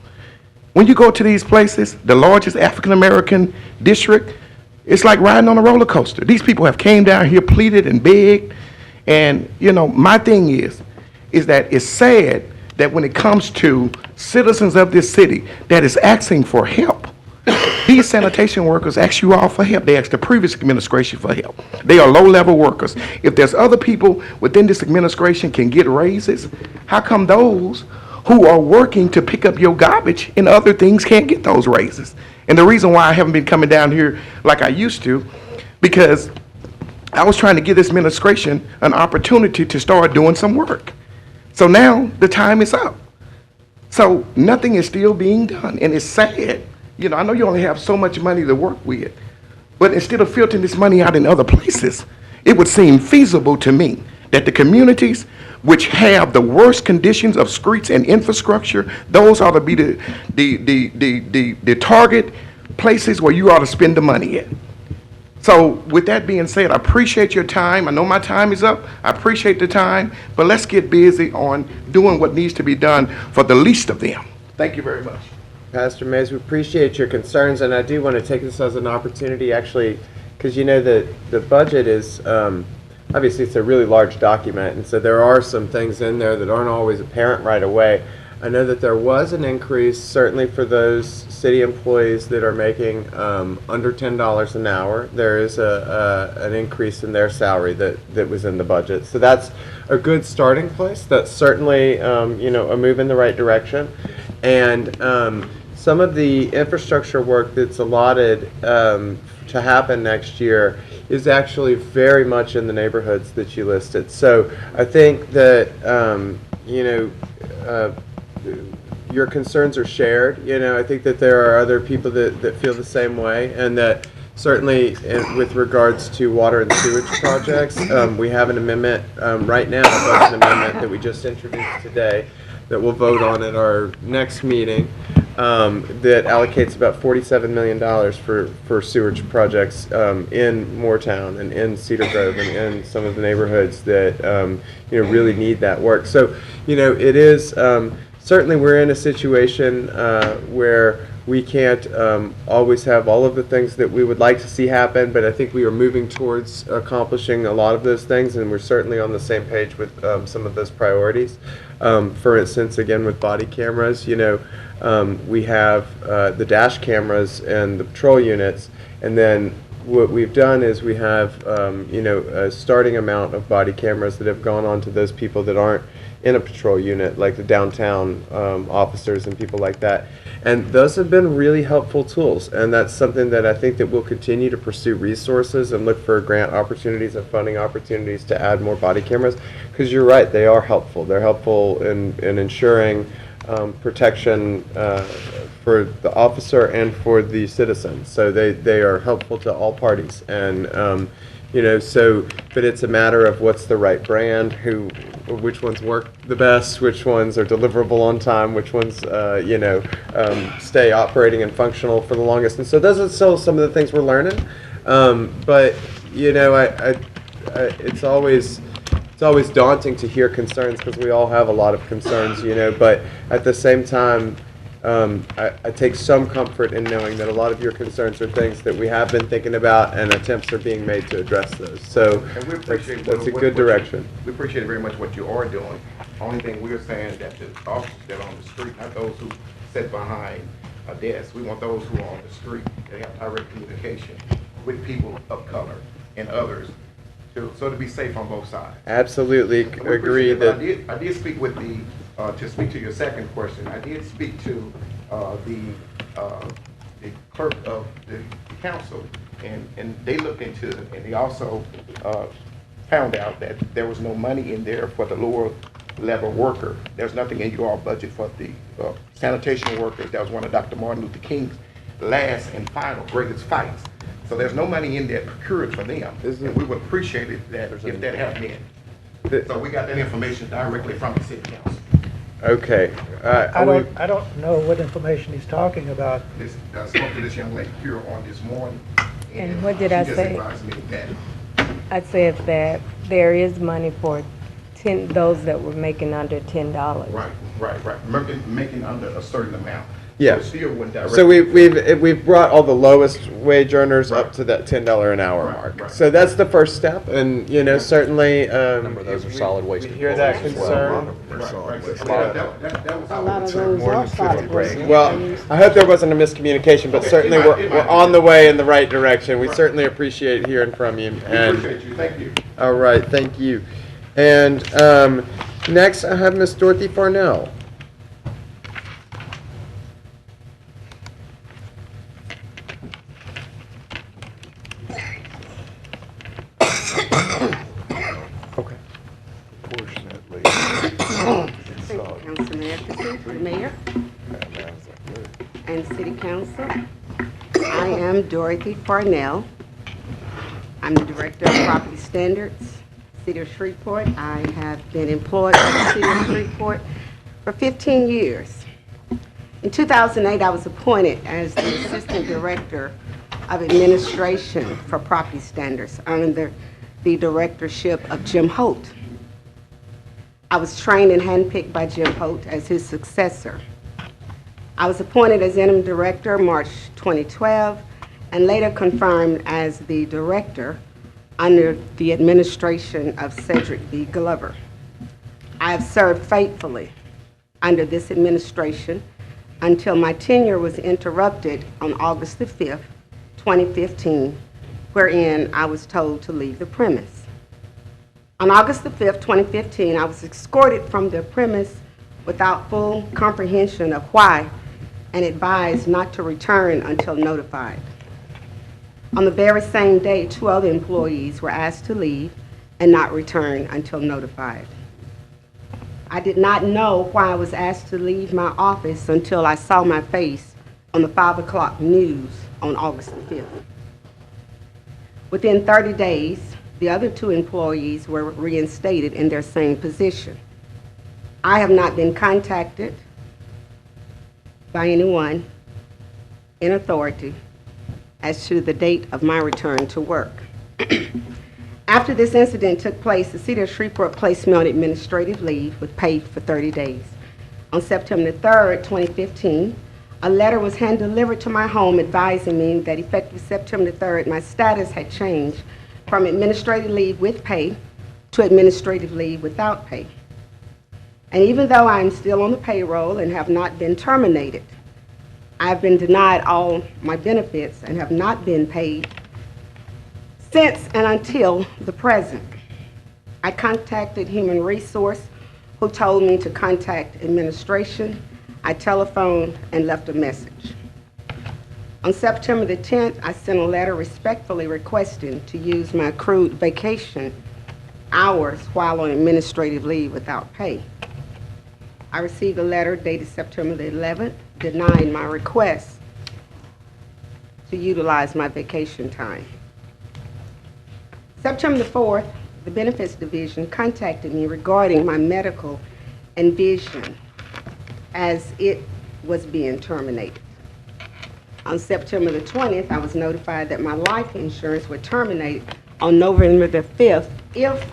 When you go to these places, the largest African American district, it's like riding on a roller coaster. These people have came down here, pleaded and begged. And, you know, my thing is that it's sad that when it comes to citizens of this city that is asking for help, these sanitation workers ask you all for help. They ask the previous administration for help. They are low-level workers. If there's other people within this administration can get raises, how come those who are working to pick up your garbage and other things can't get those raises? And the reason why I haven't been coming down here like I used to, because I was trying to give this administration an opportunity to start doing some work. So now the time is up. So nothing is still being done, and it's sad. You know, I know you only have so much money to work with, but instead of filtering this money out in other places, it would seem feasible to me that the communities which have the worst conditions of streets and infrastructure, those ought to be the target places where you ought to spend the money at. So with that being said, I appreciate your time. I know my time is up. I appreciate the time, but let's get busy on doing what needs to be done for the least of them. Thank you very much.
Pastor Mays, we appreciate your concerns, and I do want to take this as an opportunity, actually, because you know that the budget is, obviously it's a really large document, and so there are some things in there that aren't always apparent right away. I know that there was an increase, certainly for those city employees that are making under $10 an hour. There is an increase in their salary that was in the budget. So that's a good starting place. That's certainly you know, a move in the right direction. And some of the infrastructure work that's allotted to happen next year is actually very much in the neighborhoods that you listed. So I think that you know, your concerns are shared. You know, I think that there are other people that feel the same way, and that certainly with regards to water and sewage projects, we have an amendment right now, a budget amendment that we just introduced today that we'll vote on at our next meeting that allocates about $47 million for sewage projects in Moortown and in Cedar Grove and in some of the neighborhoods that you know, really need that work. So, you know, it is certainly we're in a situation where we can't always have all of the things that we would like to see happen, but I think we are moving towards accomplishing a lot of those things, and we're certainly on the same page with some of those priorities. For instance, again, with body cameras, we have the dash cameras and the patrol units, and then what we've done is we have, a starting amount of body cameras that have gone on to those people that aren't in a patrol unit, like the downtown officers and people like that. And those have been really helpful tools, and that's something that I think that we'll continue to pursue resources and look for grant opportunities and funding opportunities to add more body cameras, because you're right, they are helpful. They're helpful in ensuring protection for the officer and for the citizens. So they are helpful to all parties. And but it's a matter of what's the right brand, which ones work the best, which ones are deliverable on time, which ones stay operating and functional for the longest. And so those are still some of the things we're learning. But it's always daunting to hear concerns, because we all have a lot of concerns, but at the same time, I take some comfort in knowing that a lot of your concerns are things that we have been thinking about, and attempts are being made to address those. So
And we appreciate
that's a
what-
good direction.
We appreciate very much what you are doing. Only thing we're saying that the officers that are on the street, not those who sit behind a desk, we want those who are on the street, they have direct communication with people of color and others, so to be safe on both sides.
Absolutely
And we
agree
appreciate
that.
it. I did speak with to speak to your second question, I did speak to the clerk of the council, and they looked into it, and they also found out that there was no money in there for the lower level worker. There's nothing in your budget for the sanitation workers. That was one of Dr. Martin Luther King's last and final greatest fights. So there's no money in there procured for them, and we would appreciate it that if that had been. So we got that information directly from the city council.
Okay.
I don't know what information he's talking about.
I spoke to this young lady here on this morning.
And what did I
she
say?
just advised me that
I said that there is money for those that were making under $10.
Right. Making under a certain amount.
Yeah.
So it still went directly.
So we've brought all the lowest wage earners up to that $10 an hour mark. So that's the first step, and certainly.
A number of those are solid waste.
We hear that
employees as well.
concern.
A lot of those are solid waste.
Well, I hope there wasn't a miscommunication, but certainly we're on the way in the right direction. We certainly appreciate hearing from you. And
Appreciate you, thank you.
all right, thank you. And next, I have Miss Dorothy Farnell.
Mayor and City Council. I am Dorothy Farnell. I'm the Director of Property Standards, City of Shreveport. I have been employed by the City of Shreveport for 15 years. In 2008, I was appointed as the Assistant Director of Administration for Property Standards under the directorship of Jim Holt. I was trained and handpicked by Jim Holt as his successor. I was appointed as interim director March 2012 and later confirmed as the director under the administration of Cedric B. Glover. I have served faithfully under this administration until my tenure was interrupted on August the 5th, 2015, wherein I was told to leave the premise. On August the 5th, 2015, I was escorted from the premise without full comprehension of why and advised not to return until notified. On the very same day, 2 other employees were asked to leave and not return until notified. I did not know why I was asked to leave my office until I saw my face on the 5 o'clock news on August the 5th. Within 30 days, the other 2 employees were reinstated in their same position. I have not been contacted by anyone in authority as to the date of my return to work. After this incident took place, the City of Shreveport placed me on administrative leave with pay for 30 days. On September 3rd, 2015, A letter was hand-delivered to my home advising me that effective September 3rd, my status had changed from administrative leave with pay to administrative leave without pay. And even though I am still on the payroll and have not been terminated, I've been denied all my benefits and have not been paid since and until the present. I contacted Human Resource, who told me to contact administration. I telephoned and left a message. On September the 10th, I sent a letter respectfully requesting to use my accrued vacation hours while on administrative leave without pay. I received a letter dated September the 11th denying my request to utilize my vacation time. September the 4th, the Benefits Division contacted me regarding my medical and vision as it was being terminated. On September the 20th, I was notified that my life insurance would terminate on November the 5th if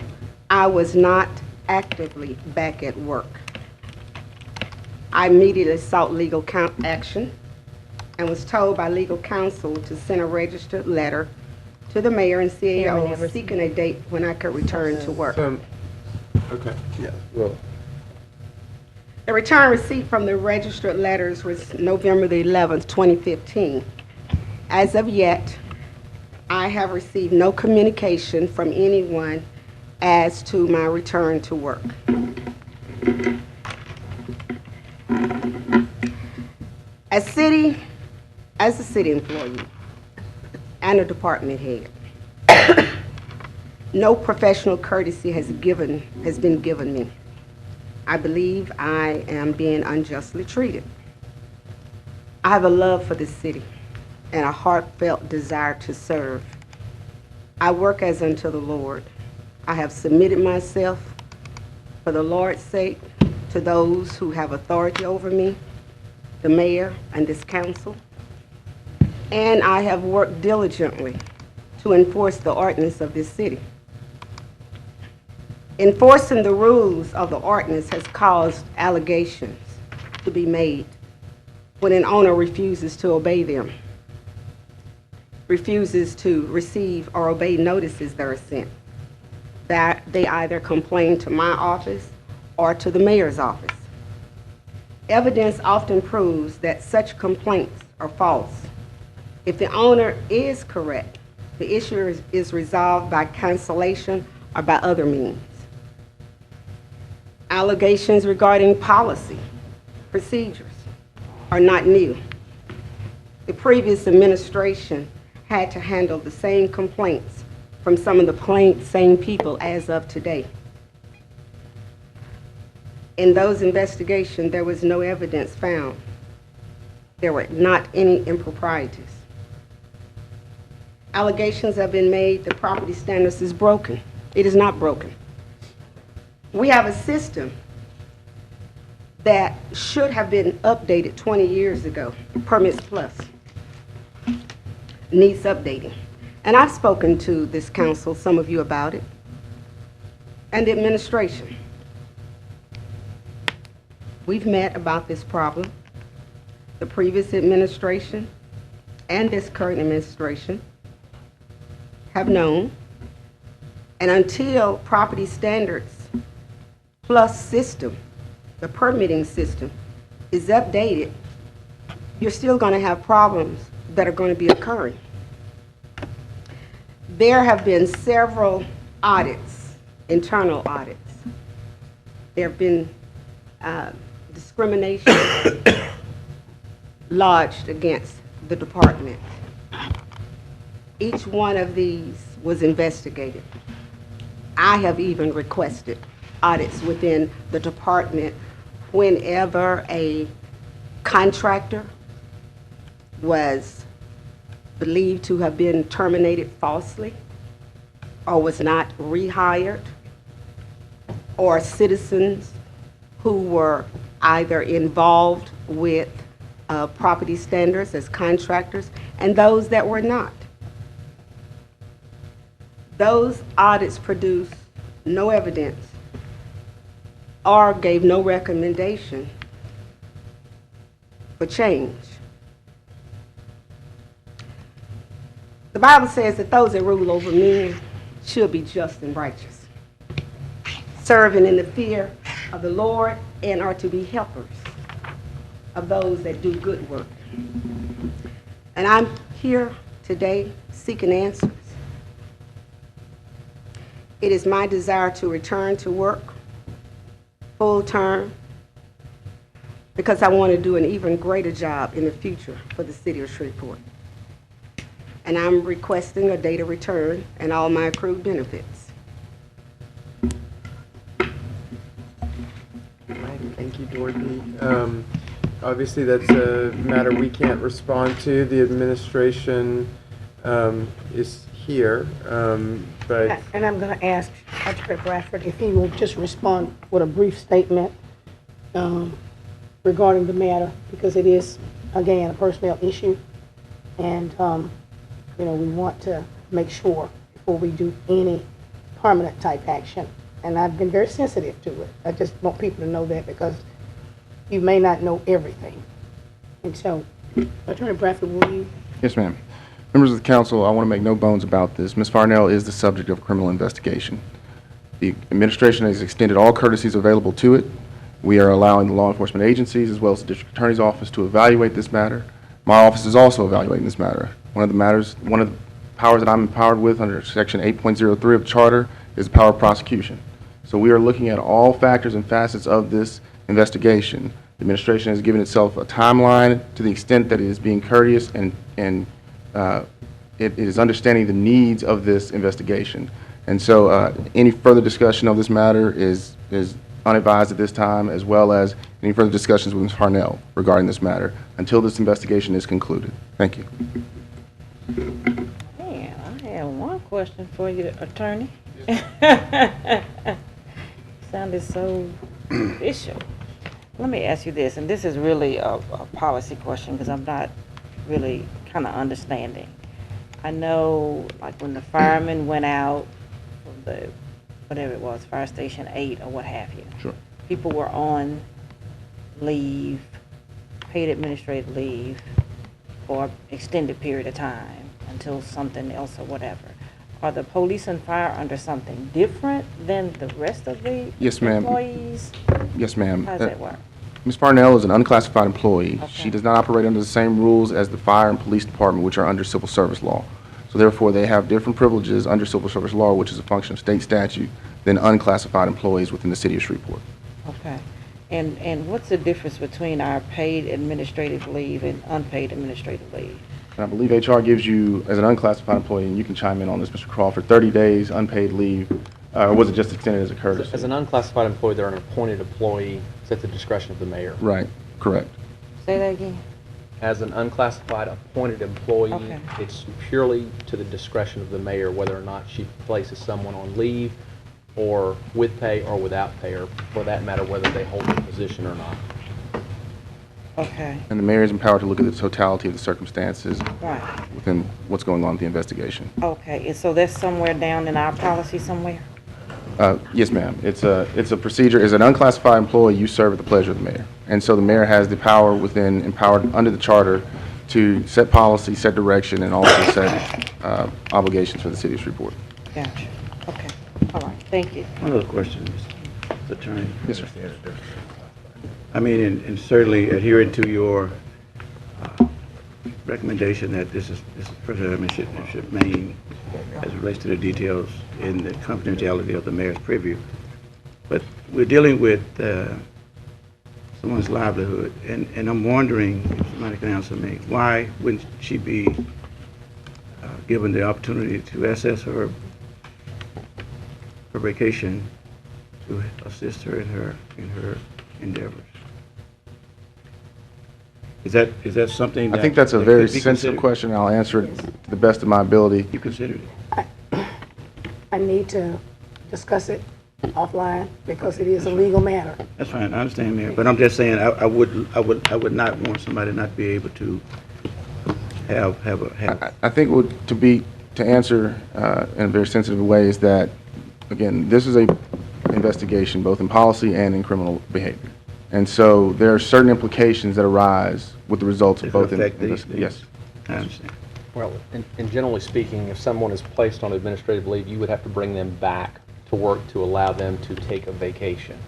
I was not actively back at work. I immediately sought legal action and was told by legal counsel to send a registered letter to the mayor and CAO seeking a date when I could return to work.
Okay.
Yeah, well,
The return receipt from the registered letters was November the 11th, 2015. As of yet, I have received no communication from anyone as to my return to work. As a city employee and a department head, no professional courtesy has been given me. I believe I am being unjustly treated. I have a love for this city and a heartfelt desire to serve. I work as unto the Lord. I have submitted myself for the Lord's sake to those who have authority over me, the mayor and this council, and I have worked diligently to enforce the ordinance of this city. Enforcing the rules of the ordinance has caused allegations to be made when an owner refuses to obey them, refuses to receive or obey notices that are sent. That they either complain to my office or to the mayor's office. Evidence often proves that such complaints are false. If the owner is correct, the issue is resolved by cancellation or by other means. Allegations regarding policy, procedures are not new. The previous administration had to handle the same complaints from some of the same people as of today. In those investigations, there was no evidence found. There were not any improprieties. Allegations have been made that property standards is broken. It is not broken. We have a system that should have been updated 20 years ago, Permits Plus. Needs updating. And I've spoken to this council, some of you, about it, and the administration. We've met about this problem. The previous administration and this current administration have known, and until property standards plus system, the permitting system, is updated, you're still going to have problems that are going to be occurring. There have been several audits, internal audits. There have been discrimination lodged against the department. Each one of these was investigated. I have even requested audits within the department whenever a contractor was believed to have been terminated falsely or was not rehired, or citizens who were either involved with property standards as contractors and those that were not. Those audits produced no evidence or gave no recommendation for change. The Bible says that those that rule over men should be just and righteous, serving in the fear of the Lord, and are to be helpers of those that do good work. And I'm here today seeking answers. It is my desire to return to work full term because I want to do an even greater job in the future for the city of Shreveport. And I'm requesting a date of return and all my accrued benefits.
Thank you, Dorothy. Obviously, that's a matter we can't respond to. The administration is here, but...
And I'm going to ask Secretary Bradford if he will just respond with a brief statement regarding the matter, because it is, again, a personnel issue. And, you know, we want to make sure before we do any permanent type action. And I've been very sensitive to it. I just want people to know that because you may not know everything. And so, Attorney Bradford, will you?
Yes, ma'am. Members of the council, I want to make no bones about this. Ms. Farnell is the subject of a criminal investigation. The administration has extended all courtesies available to it. We are allowing the law enforcement agencies as well as the district attorney's office to evaluate this matter. My office is also evaluating this matter. One of the powers that I'm empowered with under Section 8.03 of the Charter is the power of prosecution. So we are looking at all factors and facets of this investigation. The administration has given itself a timeline to the extent that it is being courteous and it is understanding the needs of this investigation. And so any further discussion of this matter is unadvised at this time, as well as any further discussions with Ms. Farnell regarding this matter until this investigation is concluded. Thank you.
Man, I have one question for you, attorney. Sounded so official. Let me ask you this, and this is really a policy question because I'm not really kind of understanding. I know, like when the firemen went out from the, whatever it was, Fire Station 8 or what have you.
Sure.
People were on leave, paid administrative leave for an extended period of time until something else or whatever. Are the police and fire under something different than the rest of the
Yes, ma'am.
employees?
Yes, ma'am.
How does that work?
Ms. Farnell is an unclassified employee.
Okay.
She does not operate under the same rules as the fire and police department, which are under civil service law. So therefore, they have different privileges under civil service law, which is a function of state statute, than unclassified employees within the city of Shreveport.
Okay. And what's the difference between our paid administrative leave and unpaid administrative leave?
And I believe HR gives you, as an unclassified employee, and you can chime in on this, Mr. Crawford, 30 days unpaid leave, or was it just extended as a courtesy?
As an unclassified employee, they're an appointed employee. It's at the discretion of the mayor.
Right, correct.
Say that again?
As an unclassified appointed employee,
Okay.
it's purely to the discretion of the mayor whether or not she places someone on leave or with pay or without pay, or for that matter, whether they hold the position or not.
Okay.
And the mayor is empowered to look at the totality of the circumstances
Right.
within what's going on with the investigation.
Okay, and so that's somewhere down in our policy somewhere?
Yes, ma'am. It's a procedure. As an unclassified employee, you serve at the pleasure of the mayor. And so the mayor has the power empowered under the charter to set policy, set direction, and also set obligations for the city of Shreveport.
Gotcha. Okay. All right. Thank you.
One other question, Mr. Attorney.
Yes, sir.
I mean, and certainly adhering to your recommendation that this president should remain as it relates to the details in the confidentiality of the mayor's preview. But we're dealing with someone's livelihood, and I'm wondering, if somebody can answer me, why wouldn't she be given the opportunity to access her vacation to assist her in her endeavors? Is that something that...
I think that's a
that
very
could be
sensitive
considered?
question. I'll answer it to the best of my ability.
You considered it?
I need to discuss it offline because it is a legal matter.
That's fine, I understand, Mayor, but I'm just saying, I would not want somebody not be able to have...
I think to answer in a very sensitive way is that, again, this is a investigation both in policy and in criminal behavior. And so there are certain implications that arise with the results of both
affect
investigations. Yes.
I understand.
Well, and generally speaking, if someone is placed on administrative leave, you would have to bring them back to work to allow them to take a vacation,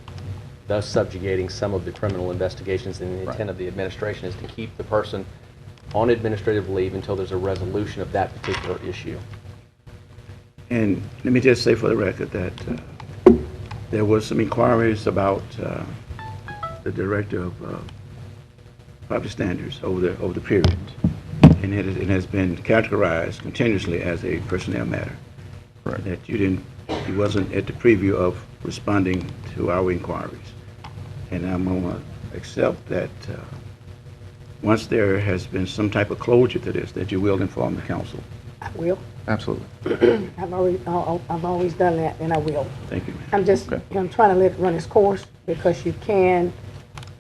thus subjugating some of the criminal investigations. And the intent of the administration is to keep the person on administrative leave until there's a resolution of that particular issue.
And let me just say for the record that there was some inquiries about the director of property standards over the period, and it has been categorized continuously as a personnel matter. Right. That he wasn't at the preview of responding to our inquiries, and I'm going to accept that once there has been some type of closure to this, that you will inform the council.
I will.
Absolutely.
I've always done that, and I will.
Thank you, ma'am.
I'm just, I'm trying to let it run its course, because you can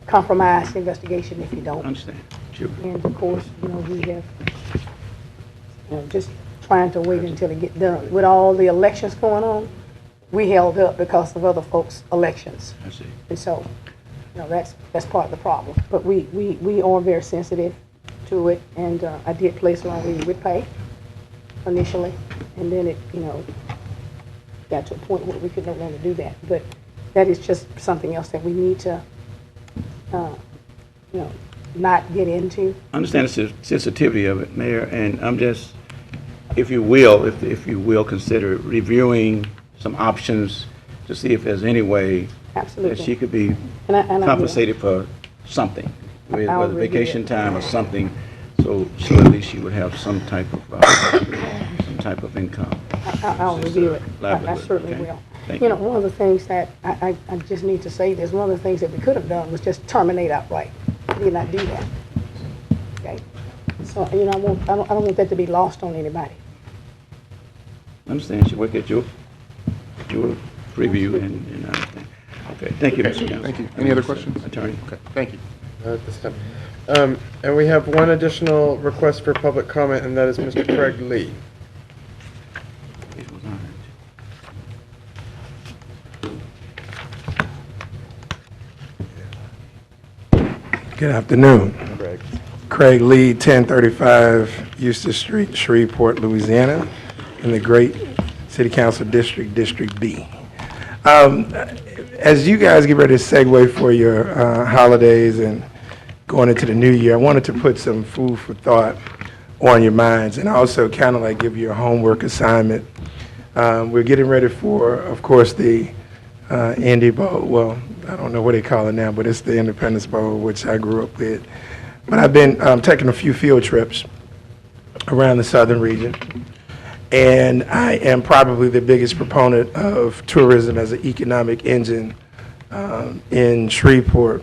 compromise the investigation if you don't.
I understand. Sure.
And of course, we have, just trying to wait until it get done. With all the elections going on, we held up because of other folks' elections.
I see.
And so, that's part of the problem. But we are very sensitive to it, and I did place her on leave with pay initially, and then it, got to a point where we could no longer do that. But that is just something else that we need to, not get into.
I understand the sensitivity of it, Mayor, and I'm just, if you will consider reviewing some options to see if there's any way
Absolutely.
that she could be
And I
compensated for something,
I'll
whether
review
vacation
it.
time or something, so at least she would have some type of income.
I'll review it. I
livelihood,
certainly
okay?
will.
Thank you.
One of the things that I just need to say is one of the things that we could have done was just terminate outright. We did not do that. Okay? So, I don't want that to be lost on anybody.
I understand, she work at your preview and I understand. Okay, thank you, Mr. Council.
Thank you. Any other questions?
Attorney.
Okay, thank you. At this time. And we have one additional request for public comment, and that is Mr. Craig Lee.
Good afternoon. Craig Lee, 1035 Eustis Street, Shreveport, Louisiana, in the great City Council District, District B. As you guys get ready to segue for your holidays and going into the new year, I wanted to put some food for thought on your minds, and also kind of like give you a homework assignment. We're getting ready for, of course, the Indy Bowl. Well, I don't know what they call it now, but it's the Independence Bowl, which I grew up with. But I've been taking a few field trips around the southern region, and I am probably the biggest proponent of tourism as an economic engine in Shreveport.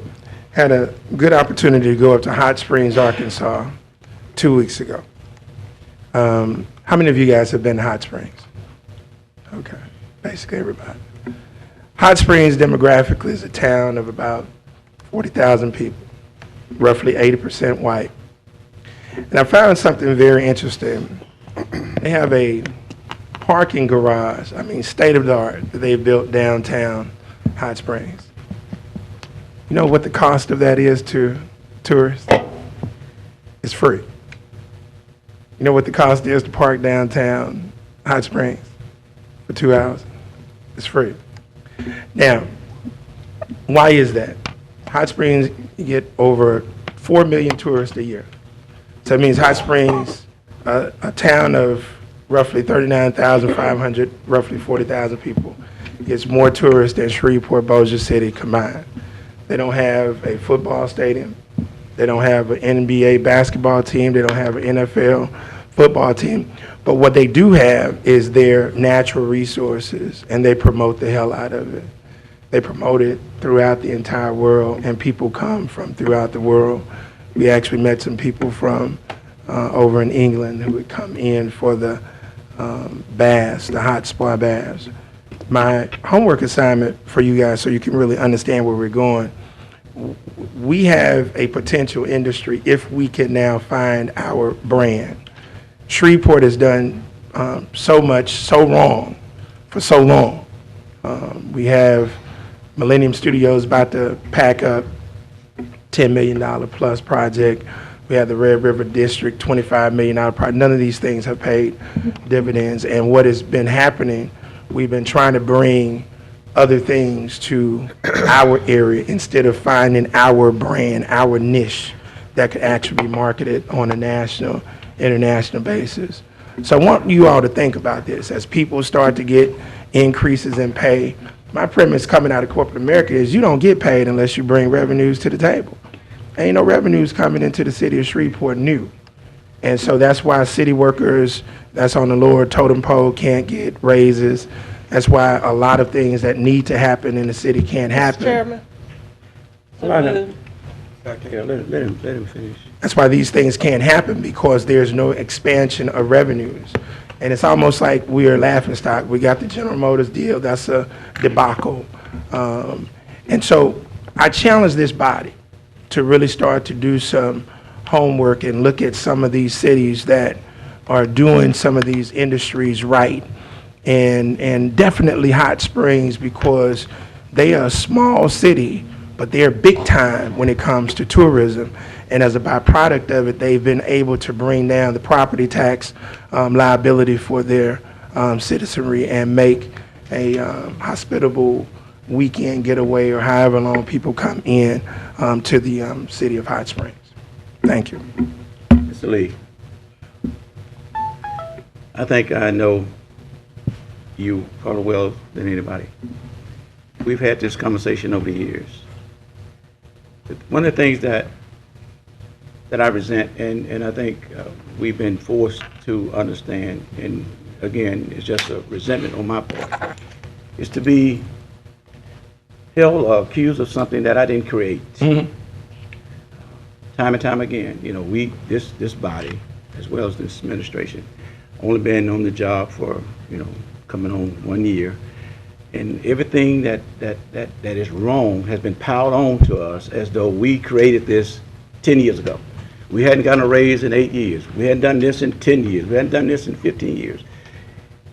Had a good opportunity to go up to Hot Springs, Arkansas 2 weeks ago. How many of you guys have been to Hot Springs? Okay, basically everybody. Hot Springs demographically is a town of about 40,000 people, roughly 80% white. And I found something very interesting. They have a parking garage, state of the art, that they built downtown Hot Springs. You know what the cost of that is to tourists? It's free. You know what the cost is to park downtown Hot Springs for 2 hours? It's free. Now, why is that? Hot Springs, you get over 4 million tourists a year. So that means Hot Springs, a town of roughly 39,500, roughly 40,000 people, gets more tourists than Shreveport, Bossier City combined. They don't have a football stadium. They don't have an NBA basketball team. They don't have an NFL football team. But what they do have is their natural resources, and they promote the hell out of it. They promote it throughout the entire world, and people come from throughout the world. We actually met some people from over in England who would come in for the baths, the hot spa baths. My homework assignment for you guys, so you can really understand where we're going, we have a potential industry if we can now find our brand. Shreveport has done so much, so wrong, for so long. We have Millennium Studios about to pack up $10 million plus project We had the Red River District, $25 million project. None of these things have paid dividends. And what has been happening, we've been trying to bring other things to our area instead of finding our brand, our niche that could actually be marketed on a national, international basis. So I want you all to think about this. As people start to get increases in pay, my premise coming out of corporate America is you don't get paid unless you bring revenues to the table. Ain't no revenues coming into the city of Shreveport new. And so that's why city workers that's on the lower totem pole can't get raises. That's why a lot of things that need to happen in the city can't happen.
Mr. Chairman.
Yeah, let him finish.
That's why these things can't happen, because there's no expansion of revenues. And it's almost like we are laughing stock. We got the General Motors deal, that's a debacle. And so I challenge this body to really start to do some homework and look at some of these cities that are doing some of these industries right. And definitely Hot Springs, because they are a small city, but they're big time when it comes to tourism. And as a byproduct of it, they've been able to bring down the property tax liability for their citizenry and make a hospitable weekend getaway or however long people come in to the city of Hot Springs. Thank you.
Mr. Lee, I think I know you probably well than anybody. We've had this conversation over the years. One of the things that I resent, and I think we've been forced to understand, and again, it's just a resentment on my part, is to be held or accused of something that I didn't create.
Mm-hmm.
Time and time again, you know, this body, as well as this administration, only been on the job for, you know, coming on 1 year, and everything that is wrong has been piled on to us as though we created this 10 years ago. We hadn't gotten a raise in 8 years. We hadn't done this in 10 years. We hadn't done this in 15 years,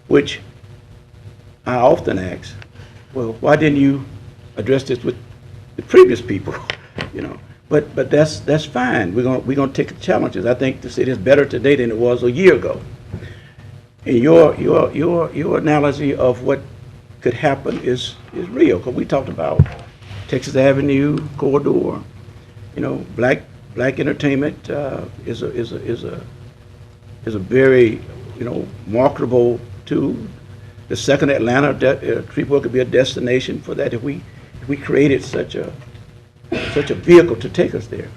which I often ask, well, why didn't you address this with the previous people, you know? But that's fine. We're gonna take the challenges. I think the city is better today than it was a year ago. And your analogy of what could happen is real, because we talked about Texas Avenue corridor. You know, black entertainment is a very, you know, marketable tool. The second Atlanta, Shreveport could be a destination for that if we created such a vehicle to take us there.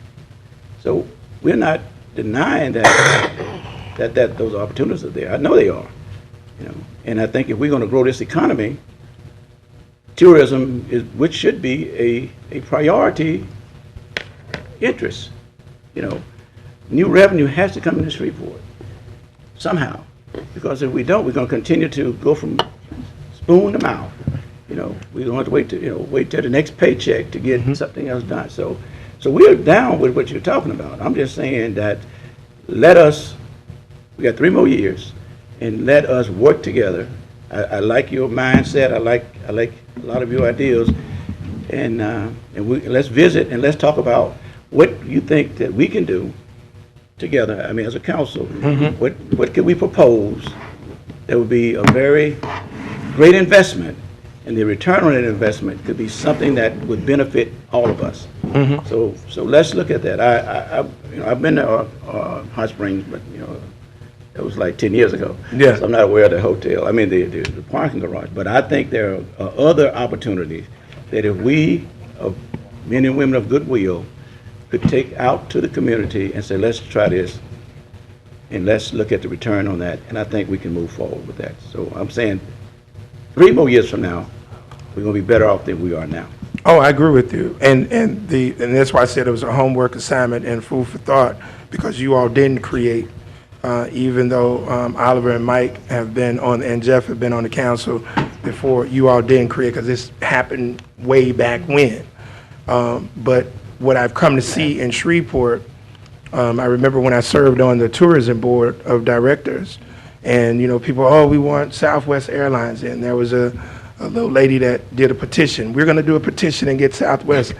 So we're not denying that those opportunities are there. I know they are, you know. And I think if we're going to grow this economy, tourism is, which should be a priority interest. You know, new revenue has to come into Shreveport somehow, because if we don't, we're going to continue to go from spoon to mouth. You know, we're going to have to wait till the next paycheck to get something else done. So we're down with what you're talking about. I'm just saying that we got 3 more years, and let us work together. I like your mindset. I like a lot of your ideas, and let's visit and let's talk about what you think that we can do together. I mean, as a council, what could we propose that would be a very great investment, and the return on that investment could be something that would benefit all of us. So let's look at that. I've been to Hot Springs, but you know, it was like 10 years ago.
Yeah.
So I'm not aware of the hotel. I mean, the parking garage. But I think there are other opportunities that if we, men and women of goodwill, could take out to the community and say, let's try this, and let's look at the return on that. And I think we can move forward with that. So I'm saying 3 more years from now, we're going to be better off than we are now.
Oh, I agree with you. And that's why I said it was a homework assignment and food for thought, because you all didn't create, even though Oliver and Mike have been on, and Jeff have been on the council before, you all didn't create, because this happened way back when. But what I've come to see in Shreveport, I remember when I served on the tourism board of directors, and you know, people, oh, we want Southwest Airlines in. There was a little lady that did a petition. We're going to do a petition and get Southwest.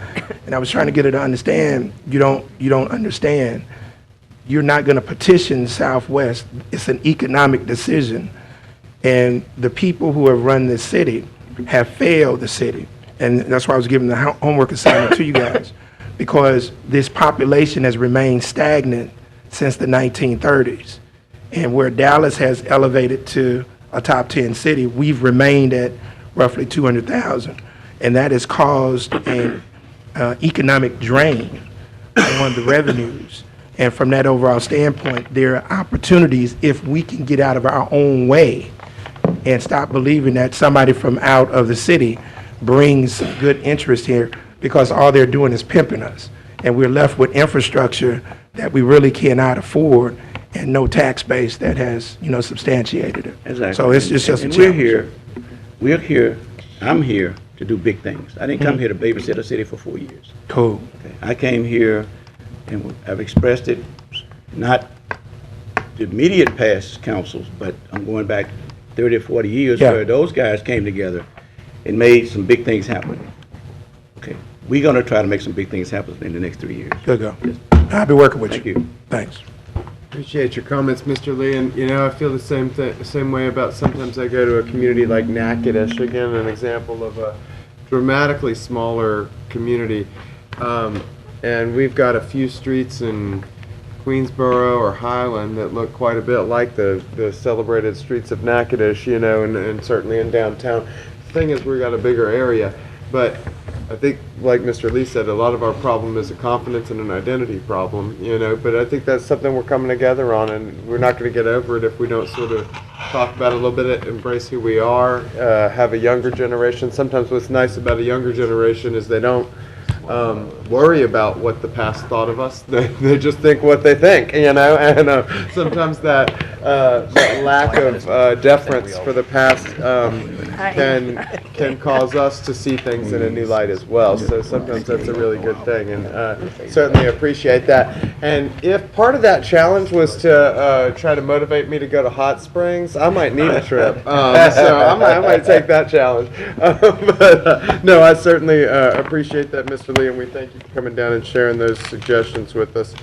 And I was trying to get her to understand, you don't understand. you're not going to petition Southwest. It's an economic decision. And the people who have run this city have failed the city. And that's why I was giving the homework assignment to you guys, because this population has remained stagnant since the 1930s. And where Dallas has elevated to a top 10 city, we've remained at roughly 200,000. And that has caused an economic drain on the revenues. And from that overall standpoint, there are opportunities if we can get out of our own way and stop believing that somebody from out of the city brings good interest here, because all they're doing is pimping us. And we're left with infrastructure that we really cannot afford and no tax base that has, substantiated it.
Exactly.
So it's just a
And
challenge.
I'm here to do big things. I didn't come here to babysit a city for 4 years.
Cool.
Okay. I came here, and I've expressed it, not the immediate past councils, but I'm going back 30 or 40 years where those guys came together and made some big things happen. Okay, we're gonna try to make some big things happen in the next 3 years.
Good go. I'll be working with you.
Thank you.
Thanks.
Appreciate your comments, Mr. Lee, and I feel the same way about, sometimes I go to a community like Natchitoches, again, an example of a dramatically smaller community, and we've got a few streets in Queensboro or Highland that look quite a bit like the celebrated streets of Natchitoches, and certainly in downtown. The thing is, we've got a bigger area, but I think, like Mr. Lee said, a lot of our problem is a confidence and an identity problem, but I think that's something we're coming together on, and we're not going to get over it if we don't sort of talk about it a little bit, embrace who we are, have a younger generation. Sometimes what's nice about a younger generation is they don't worry about what the past thought of us. They just think what they think, and sometimes that lack of deference for the past can cause us to see things in a new light as well. So sometimes that's a really good thing, and certainly appreciate that. And if part of that challenge was to try to motivate me to go to Hot Springs, I might need a trip. So I might take that challenge. But no, I certainly appreciate that, Mr. Lee, and we thank you for coming down and sharing those suggestions with us.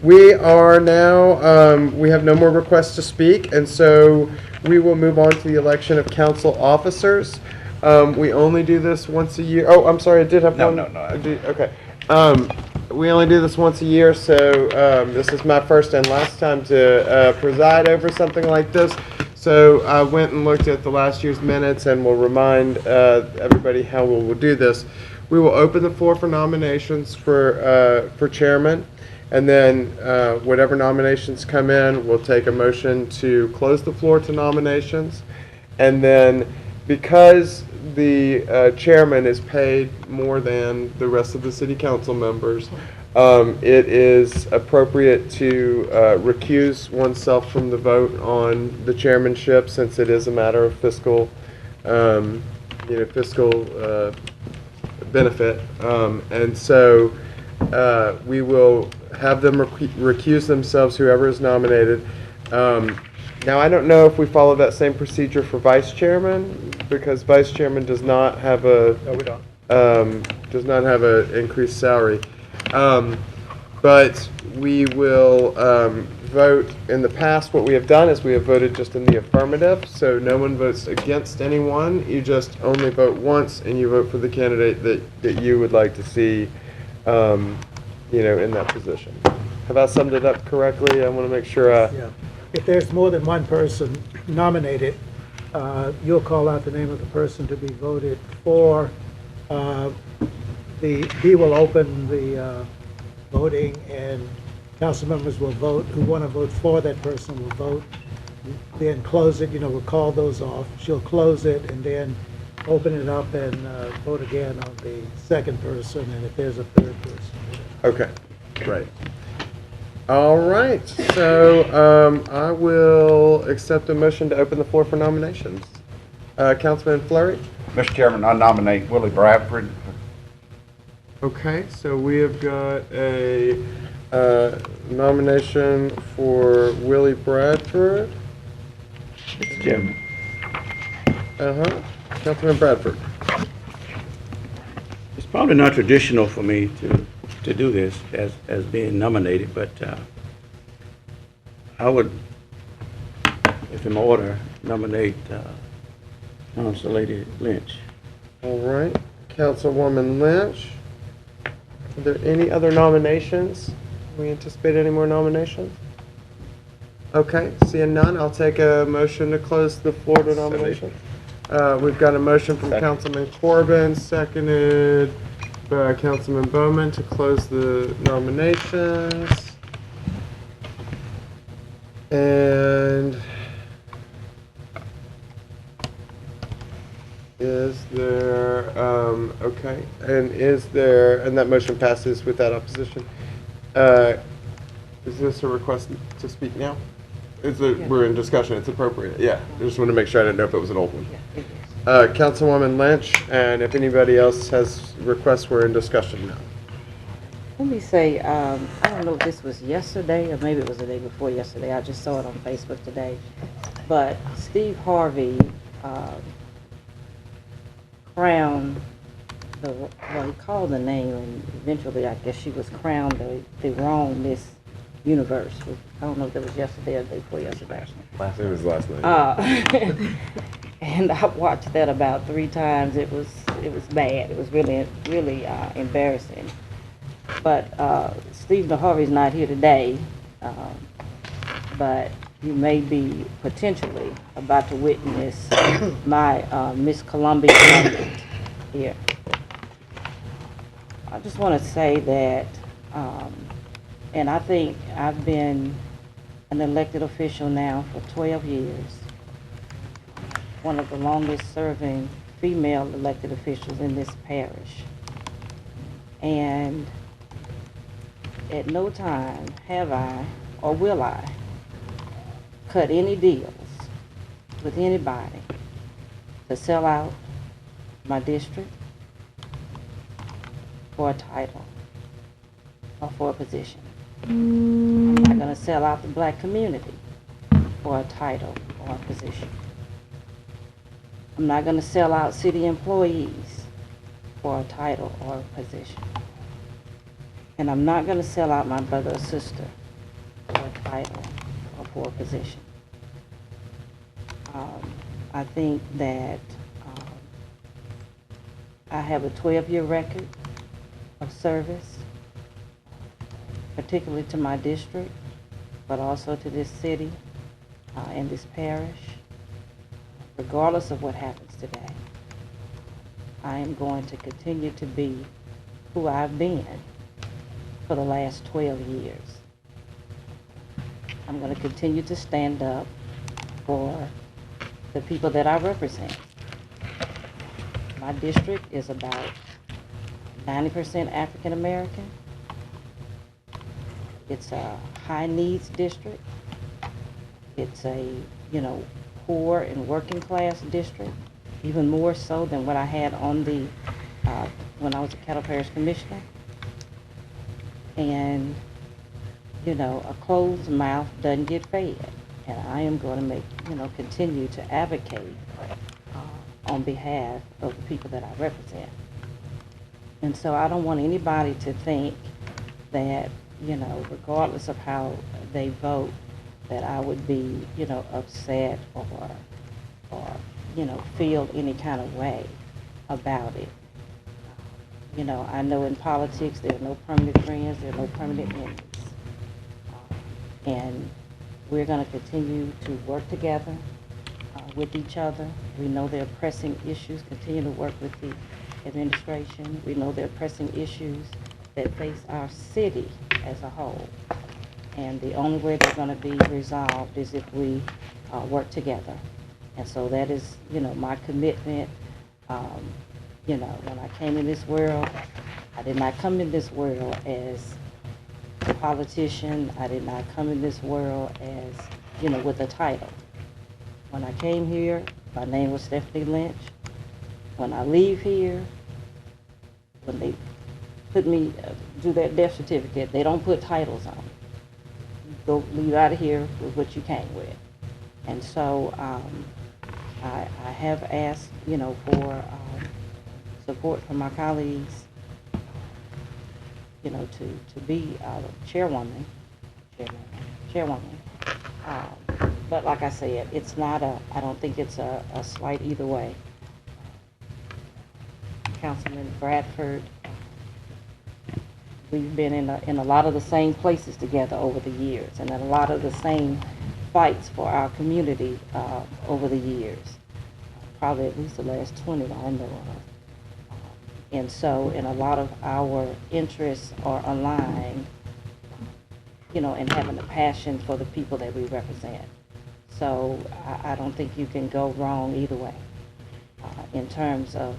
We are now, we have no more requests to speak, and so we will move on to the election of council officers. We only do this once a year. Oh, I'm sorry, I did have one. No. Okay. We only do this once a year, so this is my first and last time to preside over something like this. So I went and looked at the last year's minutes, and will remind everybody how we will do this. We will open the floor for nominations for chairman. And then whatever nominations come in, we'll take a motion to close the floor to nominations. And then because the chairman is paid more than the rest of the city council members, it is appropriate to recuse oneself from the vote on the chairmanship, since it is a matter of fiscal benefit. And so we will have them recuse themselves, whoever is nominated. Now, I don't know if we follow that same procedure for vice chairman, because vice chairman does not have a does not have an increased salary. But we will vote. In the past, what we have done is we have voted just in the affirmative, so no one votes against anyone. You just only vote once, and you vote for the candidate that you would like to see in that position. Have I summed it up correctly? I want to make sure
Yeah. If there's more than one person nominated, you'll call out the name of the person to be voted for. He will open the voting, and council members will vote. Who want to vote for that person will vote. Then close it. We'll call those off. She'll close it and then open it up and vote again on the second person, and if there's a third person.
Okay, great. All right, so I will accept a motion to open the floor for nominations. Councilman Fleury?
Mr. Chairman, I nominate Willie Bradford.
Okay, so we have got a nomination for Willie Bradford.
Mr. Chairman.
Councilman Bradford.
It's probably not traditional for me to to do this as being nominated, but I would, if in order, nominate Council Lady Lynch.
All right, Councilwoman Lynch. Are there any other nominations? We anticipate any more nominations? Okay, seeing none, I'll take a motion to close the floor to nominations. We've got a motion from Councilman Corbin, seconded by Councilman Bowman to close the nominations. And is there, okay, and that motion passes without opposition. Is this a request to speak now? We're in discussion, it's appropriate, yeah. I just want to make sure, I didn't know if it was an old one. Councilwoman Lynch, and if anybody else has requests, we're in discussion now.
Let me say, I don't know if this was yesterday or maybe it was the day before yesterday. I just saw it on Facebook today. But Steve Harvey crowned he called the name, and eventually I guess she was crowned the wrong Miss Universe. I don't know if it was yesterday or the day before yesterday.
It was last night.
And I watched that about 3 times. It was bad. It was really embarrassing. But Stephen Harvey's not here today, but you may be potentially about to witness my Miss Columbia moment here. I just want to say that, and I think I've been an elected official now for 12 years, one of the longest serving female elected officials in this parish. And at no time have I, or will I, cut any deals with anybody to sell out my district for a title or for a position. I'm not going to sell out the black community for a title or a position. I'm not going to sell out city employees for a title or a position. And I'm not going to sell out my brother or sister for a title or for a position. I think that I have a 12-year record of service, particularly to my district, but also to this city and this parish. Regardless of what happens today, I am going to continue to be who I've been for the last 12 years. I'm going to continue to stand up for the people that I represent. My district is about 90% African American. It's a high needs district. It's a, poor and working class district, even more so than what I had on the, when I was a Cattle Parish Commissioner. And, a closed mouth doesn't get fed. And I am going to continue to advocate on behalf of the people that I represent. And so I don't want anybody to think that, regardless of how they vote, that I would be, upset or feel any kind of way about it. I know in politics there are no permanent friends, there are no permanent enemies. And we're going to continue to work together with each other. We know there are pressing issues, continue to work with the administration. We know there are pressing issues that face our city as a whole. And the only way they're going to be resolved is if we work together. And so that is, my commitment. When I came in this world, I did not come in this world as a politician. I did not come in this world as, with a title. When I came here, my name was Stephanie Lynch. When I leave here, when they put me, do that death certificate, they don't put titles on it. Go leave out of here with what you came with. And so I have asked, for support from my colleagues you know, to be chairwoman. But like I said, it's not I don't think it's a slight either way. Councilman Bradford, we've been in a lot of the same places together over the years, and a lot of the same fights for our community over the years. Probably at least the last 20 that I know of. And so, and a lot of our interests are aligned, you know, and having a passion for the people that we represent. So I don't think you can go wrong either way in terms of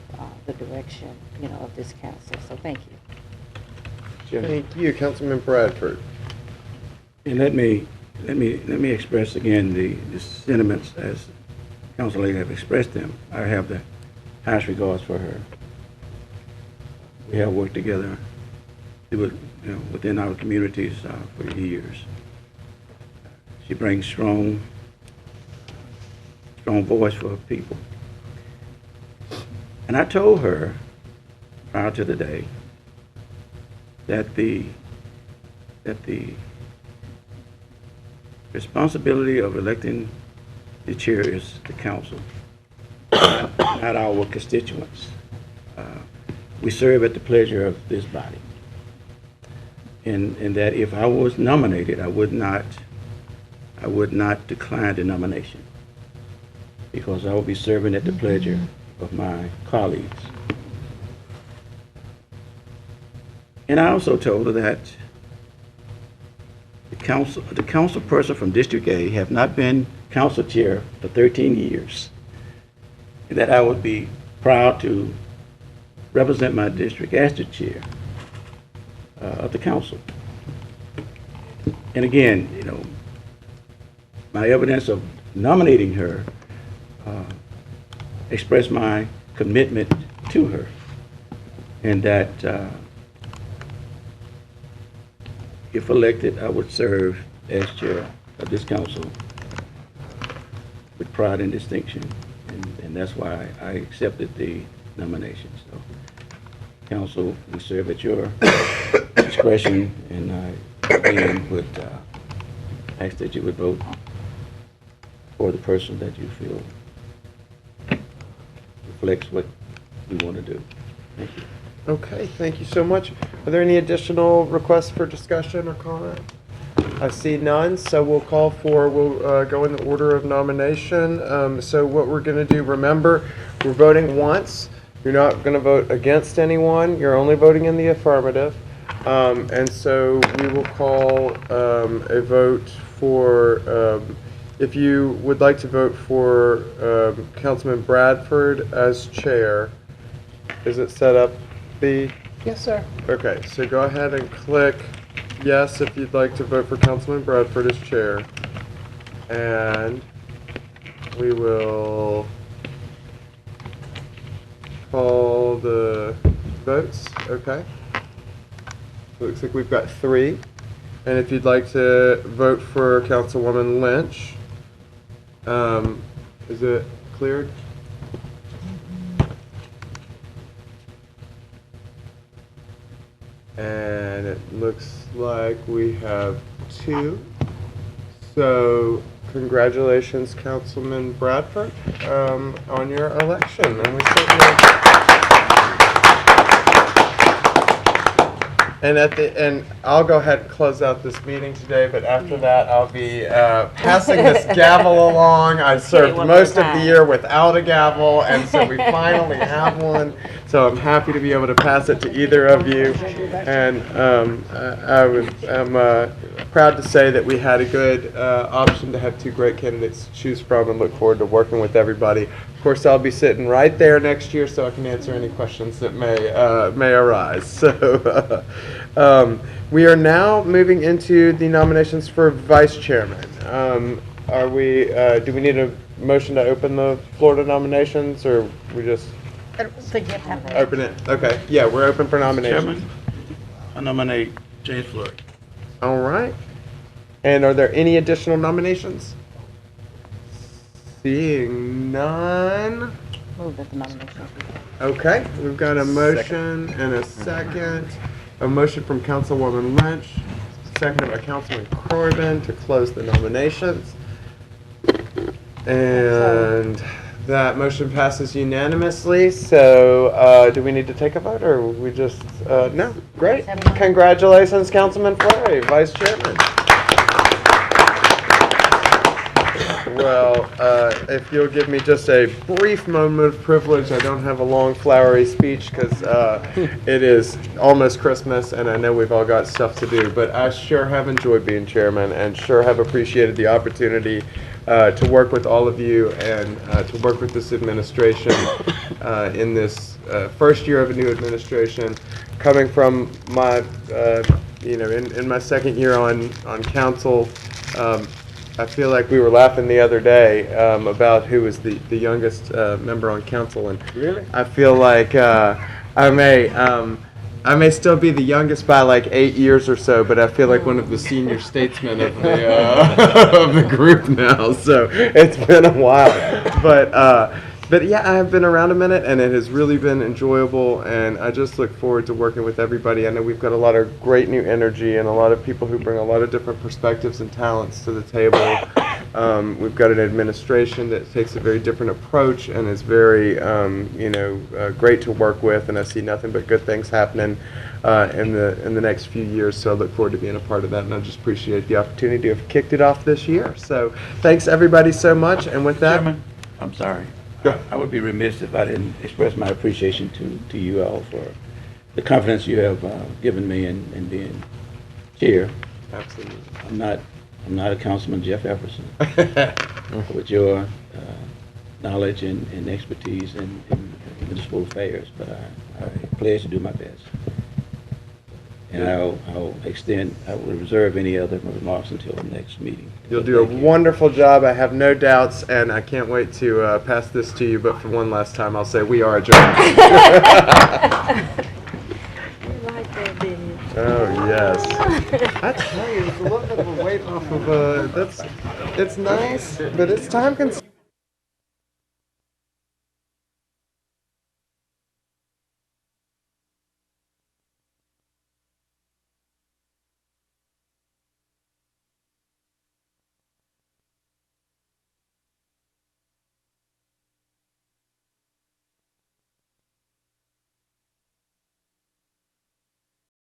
the direction, you know, of this council. So thank you.
Thank you, Councilman Bradford.
And let me express again the sentiments as Council Lady have expressed them. I have the highest regards for her. We have worked together within our communities for years. She brings strong voice for her people. And I told her prior to the day that the responsibility of electing the chair is the council, not our constituents. We serve at the pleasure of this body. And that if I was nominated, I would not decline the nomination, because I will be serving at the pleasure of my colleagues. And I also told her that the council person from District A have not been council chair for 13 years, and that I would be proud to represent my district as the chair of the council. And again, you know, my evidence of nominating her expressed my commitment to her, and that if elected, I would serve as chair of this council with pride and distinction, and that's why I accepted the nomination. So, council, we serve at your discretion, and I again would ask that you would vote for the person that you feel reflects what we want to do. Thank you.
Okay, thank you so much. Are there any additional requests for discussion or comment? I see none, so we'll go in the order of nomination. So what we're going to do, remember, we're voting once. You're not going to vote against anyone. You're only voting in the affirmative. And so we will call a vote for, if you would like to vote for Councilman Bradford as chair, is it set up?
Yes, sir.
Okay, so go ahead and click yes if you'd like to vote for Councilman Bradford as chair. And we will call the votes. Okay. Looks like we've got 3. And if you'd like to vote for Councilwoman Lynch, is it cleared? And it looks like we have 2. So congratulations, Councilman Bradford, on your election. And we certainly. And I'll go ahead and close out this meeting today, but after that, I'll be passing this gavel along. I served most of the year without a gavel, and so we finally have one. So I'm happy to be able to pass it to either of you. And I'm proud to say that we had a good option to have 2 great candidates to choose from, and look forward to working with everybody. Of course, I'll be sitting right there next year, so I can answer any questions that may arise. So we are now moving into the nominations for vice chairman. Do we need a motion to open the floor to nominations, or we just
I don't think you have to have that.
open it? Okay, yeah, we're open for nominations.
Chairman, I nominate James Floyd.
All right. And are there any additional nominations? Seeing none.
Move that the nomination.
Okay, we've got a motion and a second. A motion from Councilwoman Lynch, seconded by Councilman Corbin to close the nominations. And that motion passes unanimously. So do we need to take a vote or we just, no? Great. Congratulations, Councilman Fleury, Vice Chairman. Well, if you'll give me just a brief moment of privilege, I don't have a long flowery speech because it is almost Christmas and I know we've all got stuff to do, but I sure have enjoyed being chairman and sure have appreciated the opportunity to work with all of you and to work with this administration in this first year of a new administration. Coming from my, in my second year on council, I feel like we were laughing the other day about who was the youngest member on council, and really, I feel like I may still be the youngest by like 8 years or so, but I feel like one of the senior statesmen of the of the group now. So it's been a while, but yeah, I have been around a minute, and it has really been enjoyable, and I just look forward to working with everybody. I know we've got a lot of great new energy and a lot of people who bring a lot of different perspectives and talents to the table. We've got an administration that takes a very different approach and is very, great to work with, and I see nothing but good things happening in the next few years. So I look forward to being a part of that, and I just appreciate the opportunity to have kicked it off this year. So thanks everybody so much, and with that,
Chairman, I'm sorry. I would be remiss if I didn't express my appreciation to you all for the confidence you have given me in being chair.
Absolutely.
I'm not a Councilman Jeff Everson. With your knowledge and expertise in municipal affairs, but I pledge to do my best. And I will reserve any other remarks until the next meeting.
You'll do a wonderful job, I have no doubts, and I can't wait to pass this to you, but for one last time, I'll say we are adjourned. Oh, yes. I tell you, it's a little bit of a weight off of, it's nice, but it's time consuming.